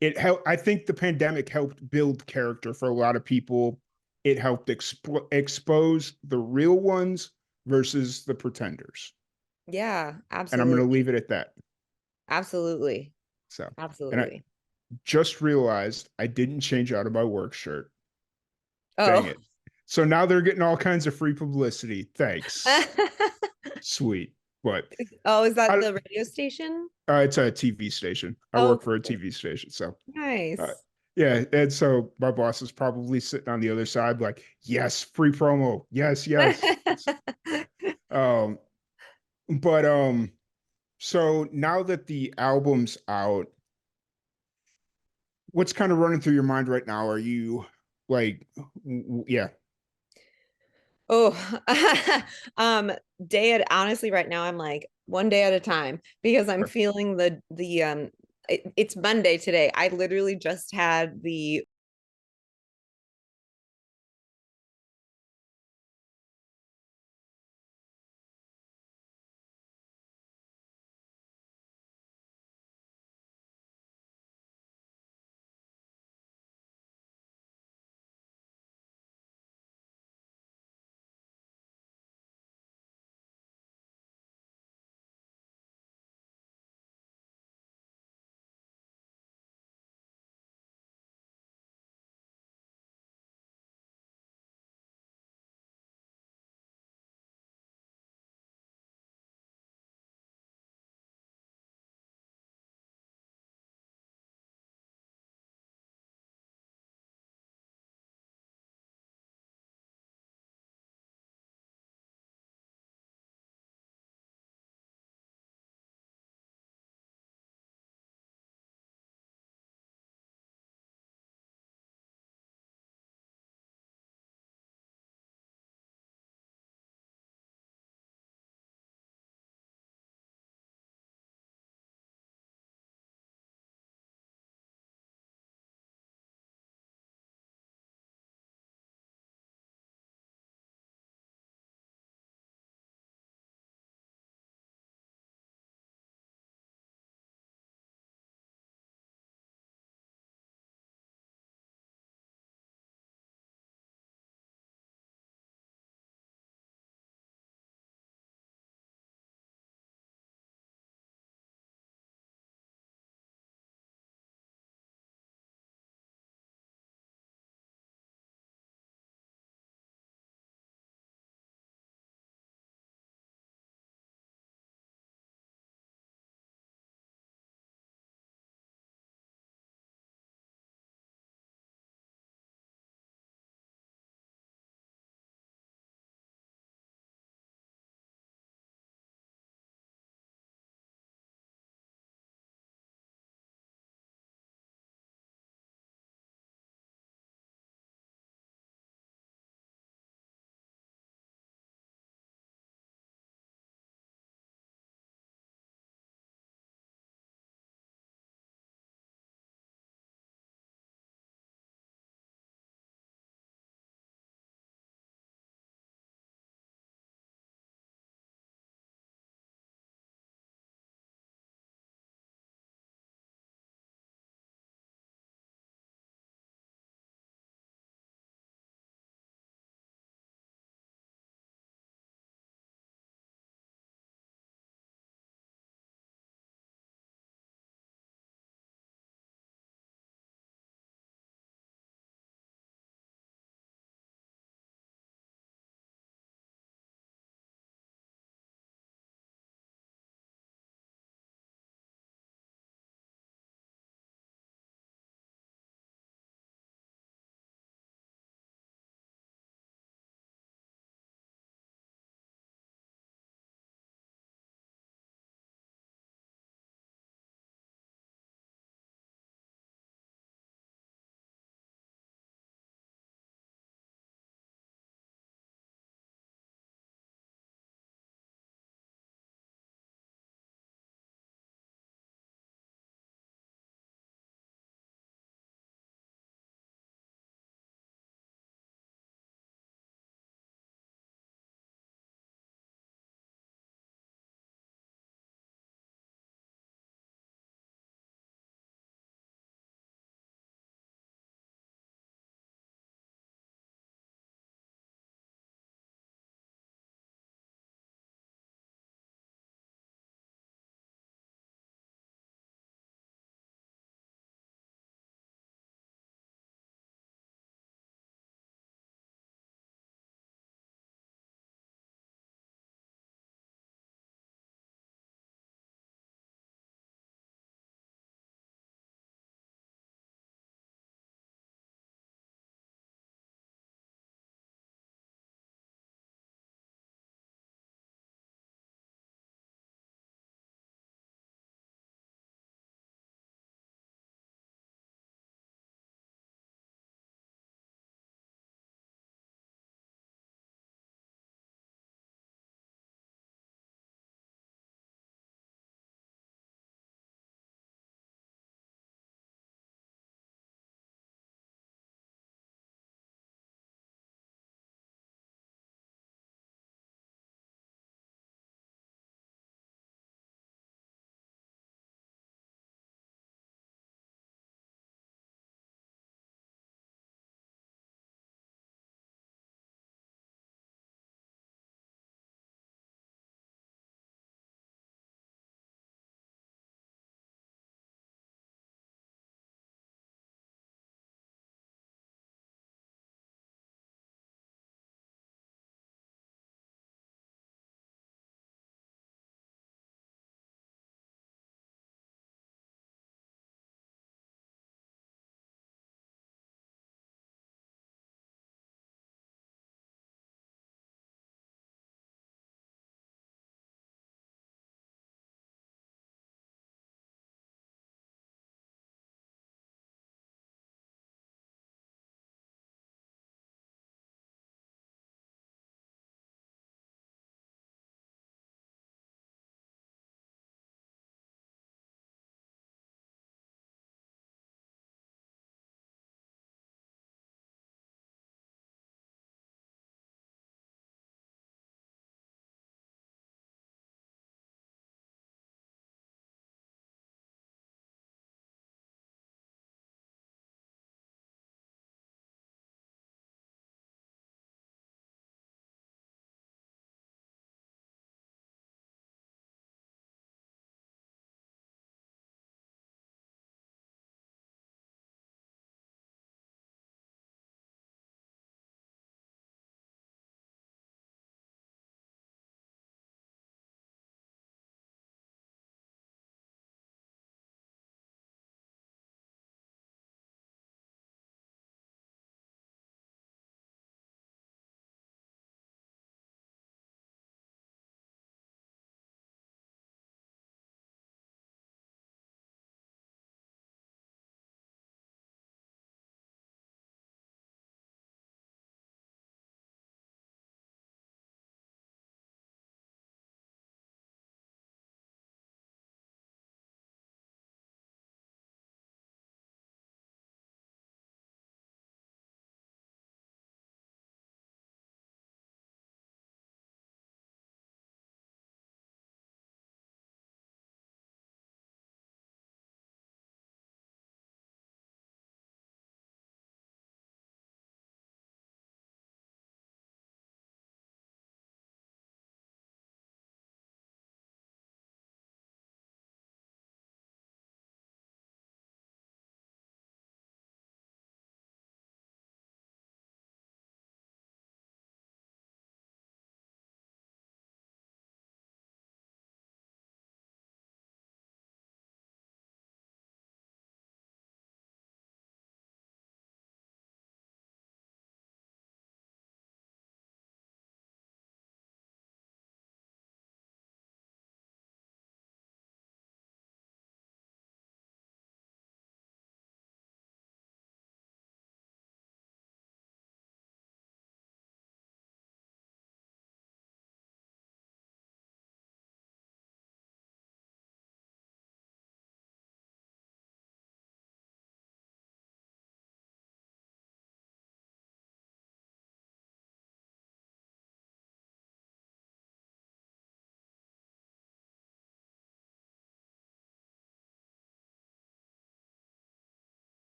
it helped. I think the pandemic helped build character for a lot of people. It helped expose the real ones versus the pretenders. Yeah, And I'm going to absolutely. leave it at that. Absolutely. So, and I Absolutely. just realized I didn't change out of my work shirt. Dang Oh. it. So now they're getting all kinds of free publicity. Thanks. Sweet. But Oh, is that I, the radio station? it's a TV station. I Oh, work for a cool. TV station. So, uh, Nice. yeah. And so my boss is probably sitting on the other side, like, yes, free promo. Yes, yes. Um, but so now that the album's out, what's kind of running through your mind right now? Are you like, yeah, Oh, um, day at honestly, right now I'm like one day at a time because I'm feeling it's Monday today. I literally just had the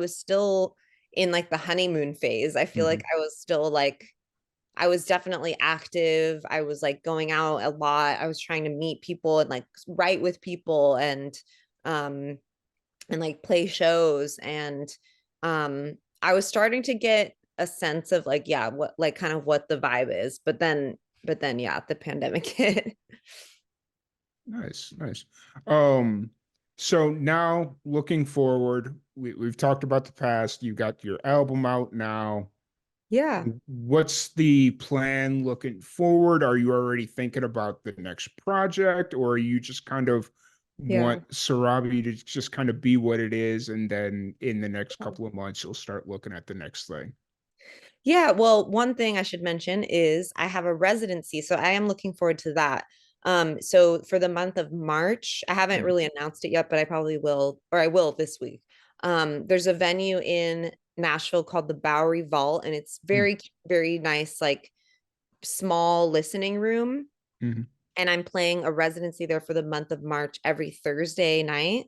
was still in like the honeymoon phase. I feel like Hmm. I was still like I was definitely active. I was like going out a lot. I was trying to meet people and like write with people um and like play shows I was starting to get a sense of like yeah, what like kind of what the vibe is. But then yeah, the pandemic hit. Nice, nice. Um, so now looking forward, we've talked about the past. You got your album out now. Yeah. What's the plan looking forward? Are you already thinking about the next project, or are you just kind of Yeah. want Sarabi to just kind of be what it is, and then in the next couple of months you'll start looking at the next thing? Yeah, well, one thing I should mention is I have a residency, so I am looking forward to that. So for the month of March, I haven't Mm, really announced it yet, but I probably will, or I will this week. There's a venue in Nashville called the Bowery Vault, and it's mm, very nice, like small listening room. mhm, And I'm playing a residency there for the month of March every Thursday night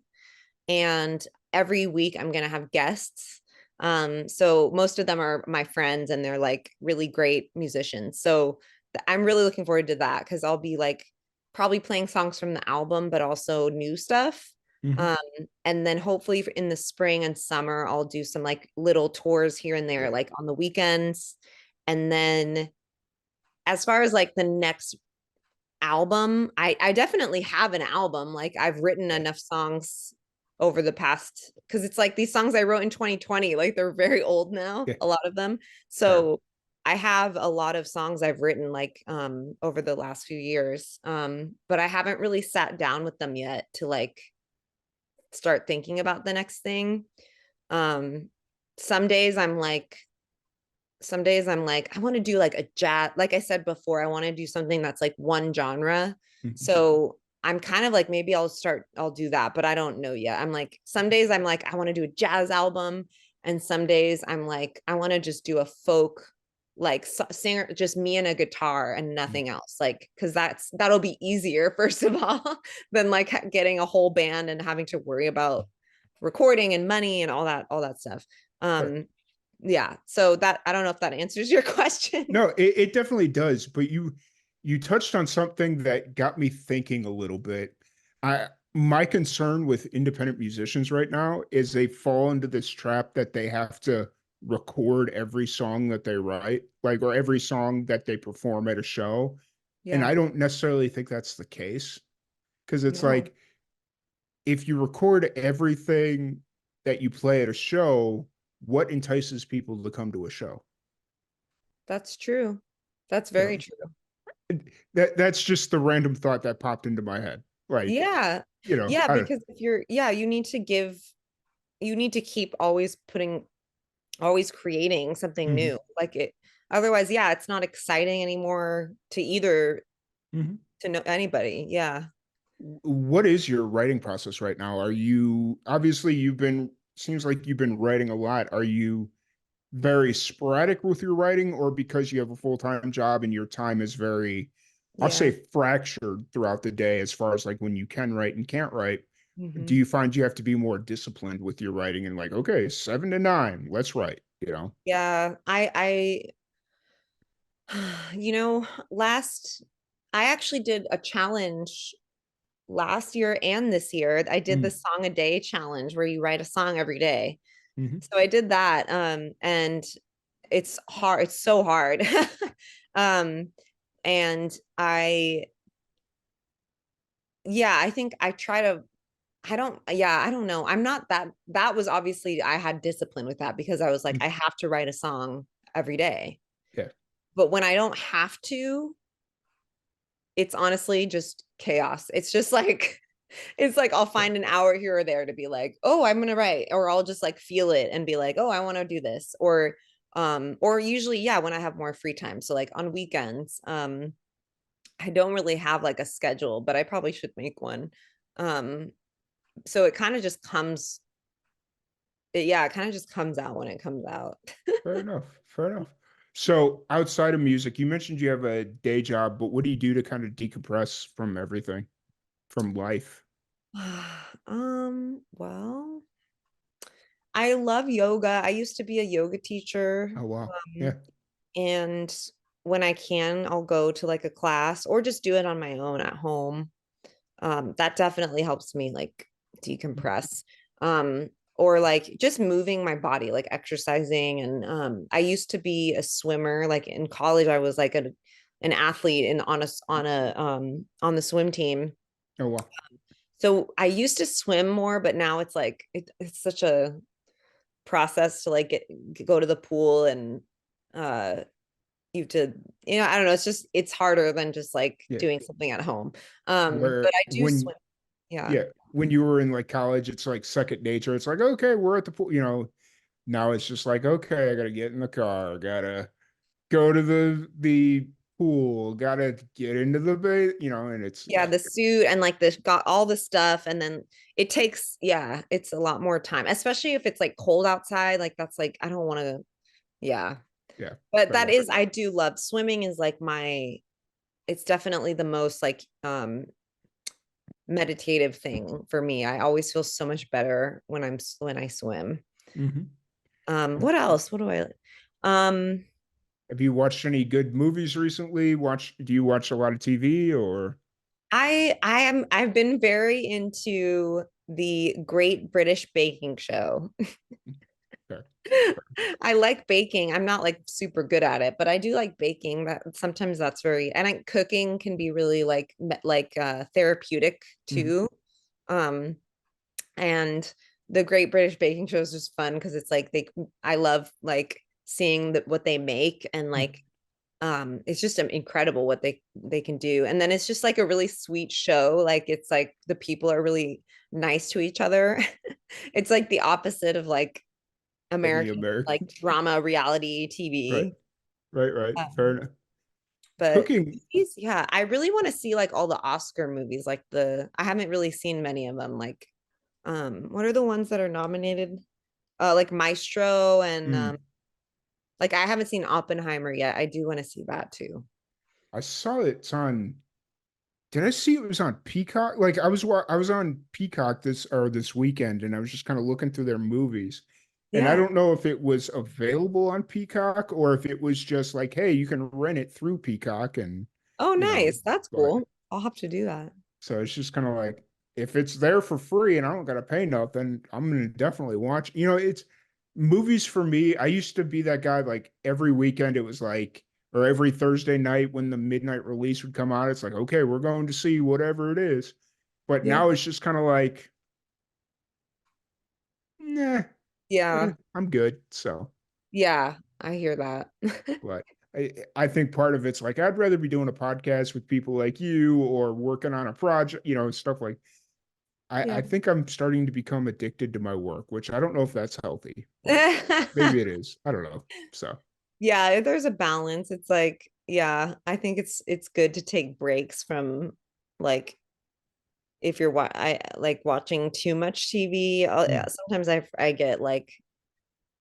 and every week I'm going to have guests. So most of them are my friends and they're like really great musicians. So I'm really looking forward to that because I'll be like probably playing songs from the album, but also new stuff. mhm. Um, and then hopefully in the spring and summer, I'll do some like little tours here and there, Yeah. like on the weekends. And then as far as like the next album, I definitely have an album. Like I've written Yeah. enough songs over the past because it's like these songs I wrote in 2020, like they're very old now, Yeah. a lot of them. Fair. So I have a lot of songs I've written like over the last few years. But I haven't really sat down with them yet to like start thinking about the next thing. Um some days I'm like I want to do like a jazz, like I said before, I want to do something that's like one genre. Mhm. So I'm kind of like, maybe I'll do that, but I don't know yet. I'm like, some days I'm like, I want to do a jazz album. And some days I'm like, I want to just do a folk, like singer, just me and a guitar and Mhm. nothing else. Like, cause that'll be easier, first of all, than like getting a whole band and having to worry about recording and money and all that stuff. Fair. Um, yeah, so that I don't know if that answers your question. No, it definitely does. But you touched on something that got me thinking a little bit. I My concern with independent musicians right now is they fall into this trap that they have to record every song that they write, like or every song that they perform at a show. And I Yeah. don't necessarily think that's the case because it's No, like if you record everything that you play at a show, what entices people to come to a show? that's true. That's You very know, true. that's just the random thought that popped into my head. Like, Yeah. Yeah, I don't. because if you're yeah, you need to keep always creating something Mhm, new. Like it otherwise, yeah, it's not exciting anymore mhm. to know anybody. Yeah. What is your writing process right now? Are you obviously you've been seems like you've been writing a lot. Are you very sporadic with your writing, or because you have a full-time job and your time is very, I'll say, Yeah. fractured throughout the day as far as like when you can write and can't write? Do Hmm. you find you have to be more disciplined with your writing and like, okay, 7 to 9, let's write, you know? Yeah. You know, last I actually did a challenge last year and this year. I did the Mm, song a day challenge where you write a song every day. mhm, So I did that. And it's hard. It's so hard. um, and yeah, I think I try to, I don't know. I'm not that was obviously, I had discipline with that because I was like, mm, I have to write a song every day. yeah. But when I don't have to, it's honestly just chaos. It's just like, it's like I'll Fair. find an hour here or there to be like, oh, I'm gonna write, or I'll just like feel it and be like, oh, I want to do this, or usually, yeah, when I have more free time. So like on weekends, I don't really have like a schedule, but I probably should make one. Um, so it kind of just comes, yeah, it kind of just comes out when it comes out. Fair enough. Fair enough. So outside of music, you mentioned you have a day job, but what do you do to kind of decompress from everything, from life? Well, I love yoga. I used to be a yoga teacher. Oh wow. Um, Yeah. and when I can, I'll go to like a class or just do it on my own at home. That definitely helps me like decompress. Or like just moving my body, like exercising. And I used to be a swimmer. Like in college, I was like an athlete and on the swim team. Oh wow. So I used to swim more, but now it's like it's such a process to like go to the pool and uh you have to, I don't know, it's just it's harder than just like Yeah. doing something at home. But Where I do when swim. Yeah. yeah, when you were in like college, it's like second nature. It's like, okay, we're at the pool, now it's just like, okay, I gotta get in the car, gotta go to the pool, gotta get into the bait, and it's Yeah, the suit and like the got all the stuff and then it takes, yeah, it's a lot more time, especially if it's like cold outside. Like that's like I don't want to, yeah. yeah, But right, that right. is I do love swimming is like my it's definitely the most like meditative thing for me. I always feel so much better when I swim. Hmm. What else? What do I um Have you watched any good movies recently? Do you watch a lot of TV or I've been very into the Great British Baking Show. okay. I like baking. I'm not like super good at it, but I do like baking. That sometimes that's very and I, cooking can be really like therapeutic Mhm. too. Um and the Great British Baking Show is just fun because it's like I love like seeing what they make and like Mhm. it's just incredible what they can do. And then it's just like a really sweet show. Like it's like the people are really nice to each other. It's like the opposite of like Like the American like American. drama reality Right, TV. right. Fair Um, enough. but Cooking. movies, yeah, I really want to see like all the Oscar movies. Like I haven't really seen many of them. Like, what are the ones that are nominated? Like Maestro and Mm. like I haven't seen Oppenheimer yet. I do want to see that too. I saw it's on. Did I see it was on Peacock? Like I was on Peacock this weekend, and I was just kind of looking through their movies, and I Yeah. don't know if it was available on Peacock or if it was just like, hey, you can rent it through Peacock, and Oh, you know, nice. That's but cool. I'll have to do that. so it's just kind of like if it's there for free and I don't gotta pay nothing, I'm gonna definitely watch. It's movies for me. I used to be that guy like every weekend it was like or every Thursday night when the midnight release would come out, it's like, okay, we're going to see whatever it is. But Yeah. now it's just kind of like, nah, Yeah. I'm good. So, Yeah. I hear that. but I think part of it's like I'd rather be doing a podcast with people like you or working on a project, stuff like I Yeah. think I'm starting to become addicted to my work, which I don't know if that's healthy, but maybe it is. I don't know. So, Yeah, there's a balance. It's like, yeah, I think it's good to take breaks from like if you're I like watching too much TV. Yeah, mm, sometimes I get like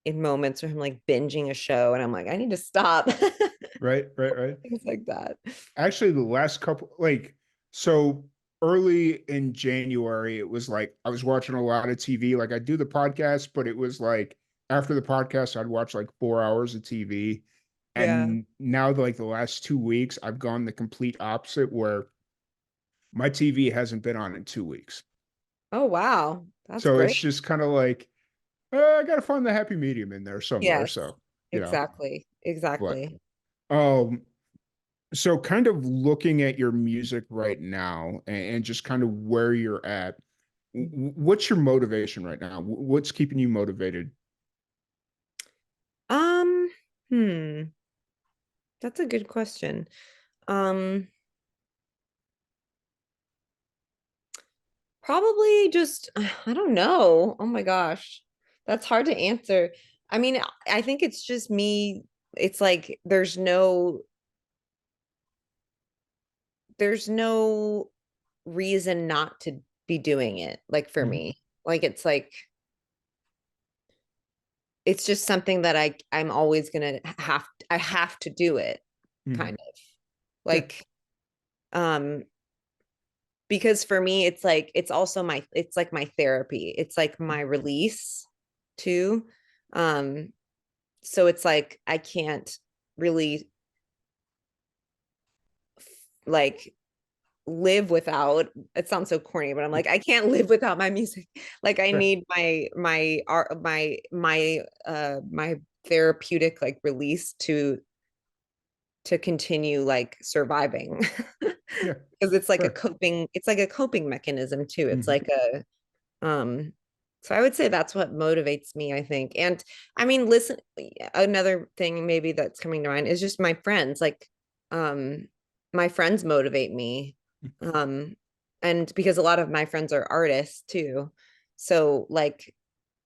in moments where I'm like binging a show and I'm like, I need to stop. right. Things like that. Actually, the last couple, like, so early in January, it was like I was watching a lot of TV. Like, I do the podcast, but it was like after the podcast, I'd watch like 4 hours of TV. Yeah. And now, like, the last 2 weeks, I've gone the complete opposite where my TV hasn't been on in 2 weeks. Oh, wow. That's So it's great. just kind of like, I got to find the happy medium in there somewhere. Yes, So, exactly. but, Exactly. um, so kind of looking at your music right now and just kind of where you're at, what's your motivation right now? What's keeping you motivated? Um, hmm, that's a good question. Um, Probably just I don't know. Oh my gosh. That's hard to answer. I mean, I think it's just me. It's like there's no reason not to be doing it, like for Mhm. me. Like it's just something that I'm always gonna I have to do it, kind Mhm. of. Yeah. Like, um, because for me it's like it's also my it's like my therapy. It's like my release. too. Um, so it's like I can't really like live without, it sounds so corny, but I'm like, I can't live without my music. Like I Fair. need my art, my therapeutic like release to continue like surviving. Yeah. Because it's like a Fair. coping, it's like a coping mechanism too. It's Hmm. like a so I would say that's what motivates me, I think. And I mean, listen, another thing maybe that's coming to mind is just my friends. Like, um, my friends motivate me. Um, and because a lot of my friends are artists too. So like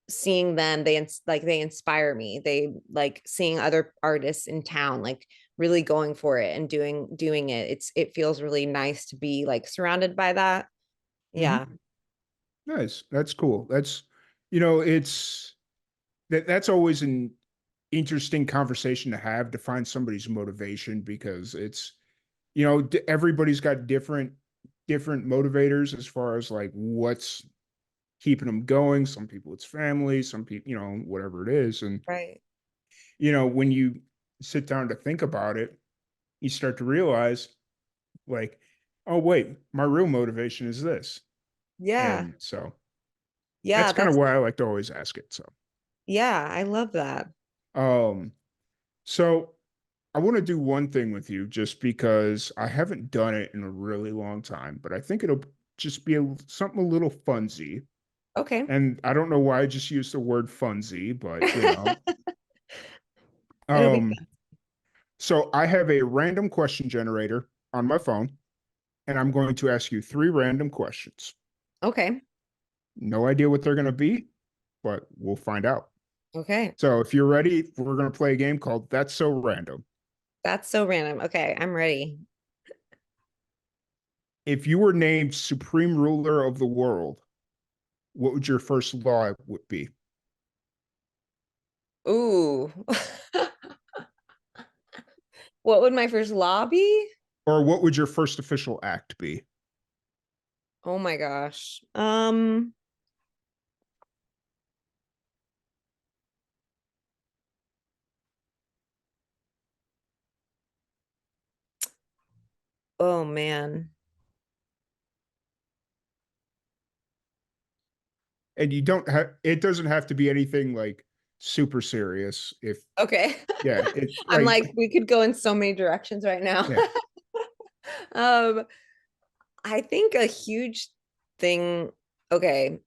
seeing them, like they inspire me. They like seeing other artists in town, like really going for it and doing it. It feels really nice to be like surrounded by that. Hmm. Yeah. Nice. That's cool. It's that's always an interesting conversation to have, to find somebody's motivation, because everybody's got different motivators as far as like what's keeping them going. Some people it's family, some people, whatever it is. And, Right. when you sit down to think about it, you start to realize, like, oh, wait, my real motivation is this. Yeah. And so Yeah, that's kind of that's why I like to always ask it. So, yeah, I love that. um, so I want to do one thing with you, just because I haven't done it in a really long time, but I think it'll just be something a little funsy. Okay. And I don't know why I just used the word funsy, but It'll be um, so I have a random question generator on my phone, and I'm going to ask you three random questions. fun. Okay. No idea what they're going to be, but we'll find out. Okay. So if you're ready, we're going to play a game called That's So Random. That's so random. Okay, I'm ready. If you were named supreme ruler of the world, what would your first law would be? Ooh. What would my first law be? Or what would your first official act be? Oh my gosh. Oh man. And you don't have, it doesn't have to be anything like super serious. If, Okay. yeah, it I'm like, like, we could go in so many directions right now. yeah. Um, I think a huge thing, okay.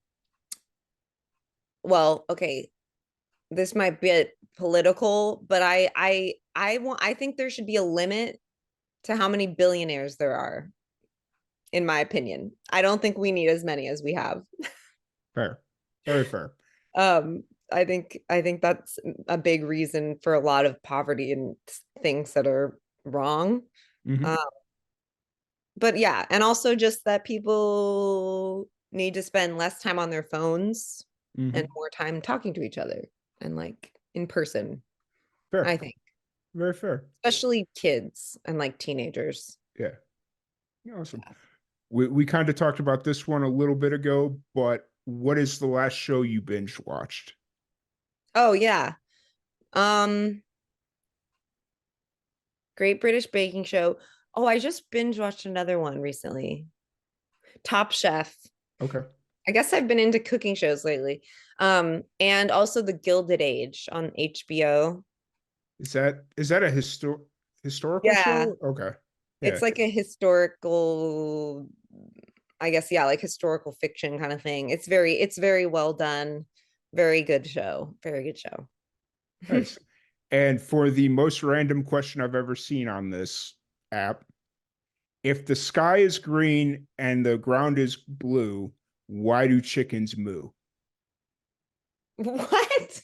Well, okay, this might be a political, but I think there should be a limit to how many billionaires there are, in my opinion. I don't think we need as many as we have. Fair. Very fair. Um, I think that's a big reason for a lot of poverty and things that are wrong. Hmm. Uh, but yeah, and also just that people need to spend less time on their phones and Hmm. more time talking to each other and like in person, I Fair. think, Very fair. especially kids and like teenagers. Yeah. Awesome. We kind of talked about this one a little bit ago, but what is the last show you binge watched? Oh yeah. Um, Great British Baking Show. Oh, I just binge watched another one recently. Top Chef. Okay. I guess I've been into cooking shows lately. And also The Gilded Age on HBO. Is that a historical Yeah, show? Okay. Yeah. it's like a historical, I guess, yeah, like historical fiction kind of thing. It's very well done. Very good show. Very good show. Nice. And for the most random question I've ever seen on this app, if the sky is green and the ground is blue, why do chickens moo? What?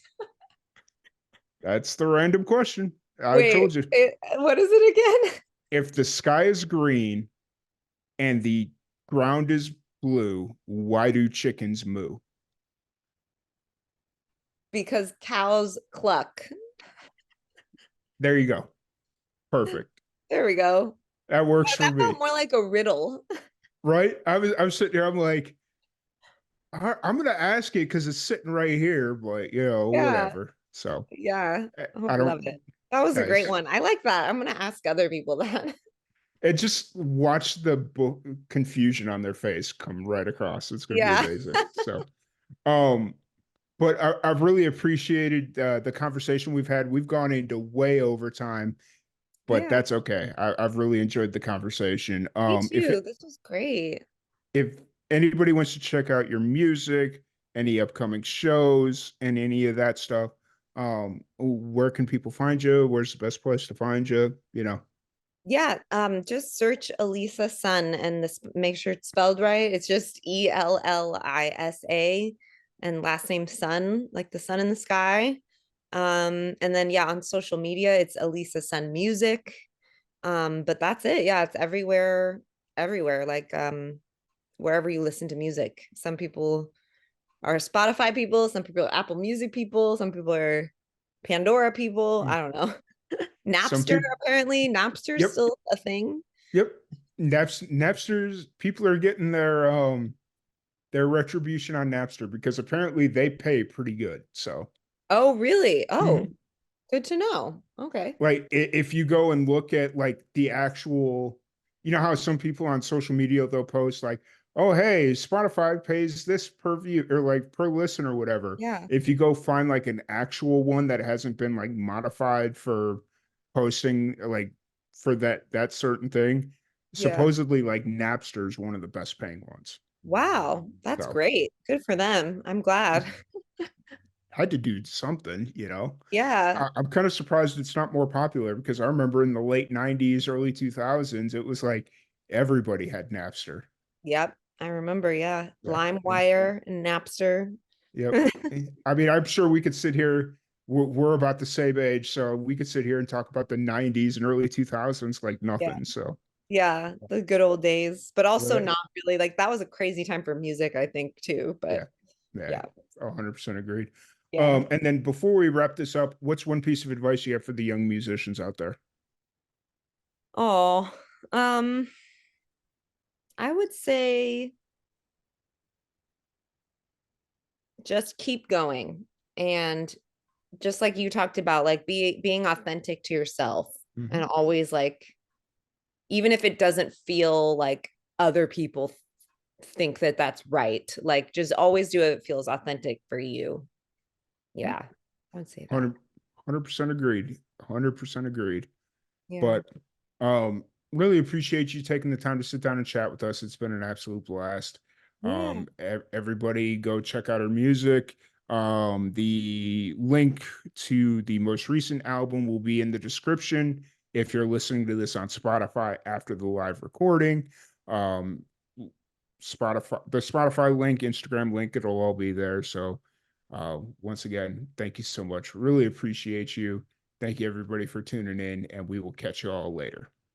That's the random question. I Wait, told you. what is it again? If the sky is green and the ground is blue, why do chickens moo? Because cows cluck. There you go. Perfect. There we go. That works for That felt me. more like a riddle. Right? I'm sitting here, I'm like, I'm gonna ask it because it's sitting right here, but Yeah. whatever. So Yeah. Oh, I I don't. love it. That was a great Nice. one. I like that. I'm gonna ask other people that. And just watch the book confusion on their face come right across. It's gonna be Yeah. amazing. So, um, but I've really appreciated the conversation we've had. We've gone into way over time, but Yeah. that's okay. I've really enjoyed the conversation. Me If too. This was great. if anybody wants to check out your music, any upcoming shows, and any of that stuff, where can people find you? Where's the best place to find you? Yeah, just search Elisa Sun and this make sure it's spelled right. It's just Ellisa and last name Sun, like the sun in the sky. And then yeah, on social media, it's Elisa Sun Music. But that's it. Yeah, it's everywhere, everywhere, like wherever you listen to music. Some people are Spotify people, some people are Apple Music people, some people are Pandora people. Hmm. I don't know. Some Napster, people. apparently. Napster's Yep. still a thing. Yep. Napsters. People are getting their retribution on Napster because apparently they pay pretty good. So. Oh, really? Oh, Mhm. good to know. Okay. Like if you go and look at like the actual, how some people on social media they'll post like, oh hey, Spotify pays this per view or like per listen or whatever. Yeah. If you go find like an actual one that hasn't been like modified for posting like for that certain thing, Yeah. supposedly like Napster is one of the best paying ones. Wow. That's So great. Good for them. I'm glad. had to do something. Yeah. I'm kind of surprised it's not more popular because I remember in the late 90s, early 2000s, it was like everybody had Napster. Yep. I remember. Yeah. Yeah. LimeWire and Napster. Yep. I mean, I'm sure we could sit here. We're about the same age, so we could sit here and talk about the 90s and early 2000s like Yeah. nothing. So, Yeah. The good old days, but also right. not really like that was a crazy time for music, I think, too. But Yeah. Yeah. yeah. 100% agreed. Yeah. And then before we wrap this up, what's one piece of advice you have for the young musicians out there? Oh, um, I would say just keep going and just like you talked about, like being authentic to yourself and Hmm. always like, even if it doesn't feel like other people think that that's right, like just always do it feels authentic for you. Yeah, I would say that. 100% agreed. 100% agreed. Yeah. But really appreciate you taking the time to sit down and chat with us. It's been an absolute blast. Yeah. Everybody go check out our music. The link to the most recent album will be in the description if you're listening to this on Spotify after the live recording. Um, the Spotify link, Instagram link, it'll all be there. So once again, thank you so much. Really appreciate you. Thank you everybody for tuning in, and we will catch you all later.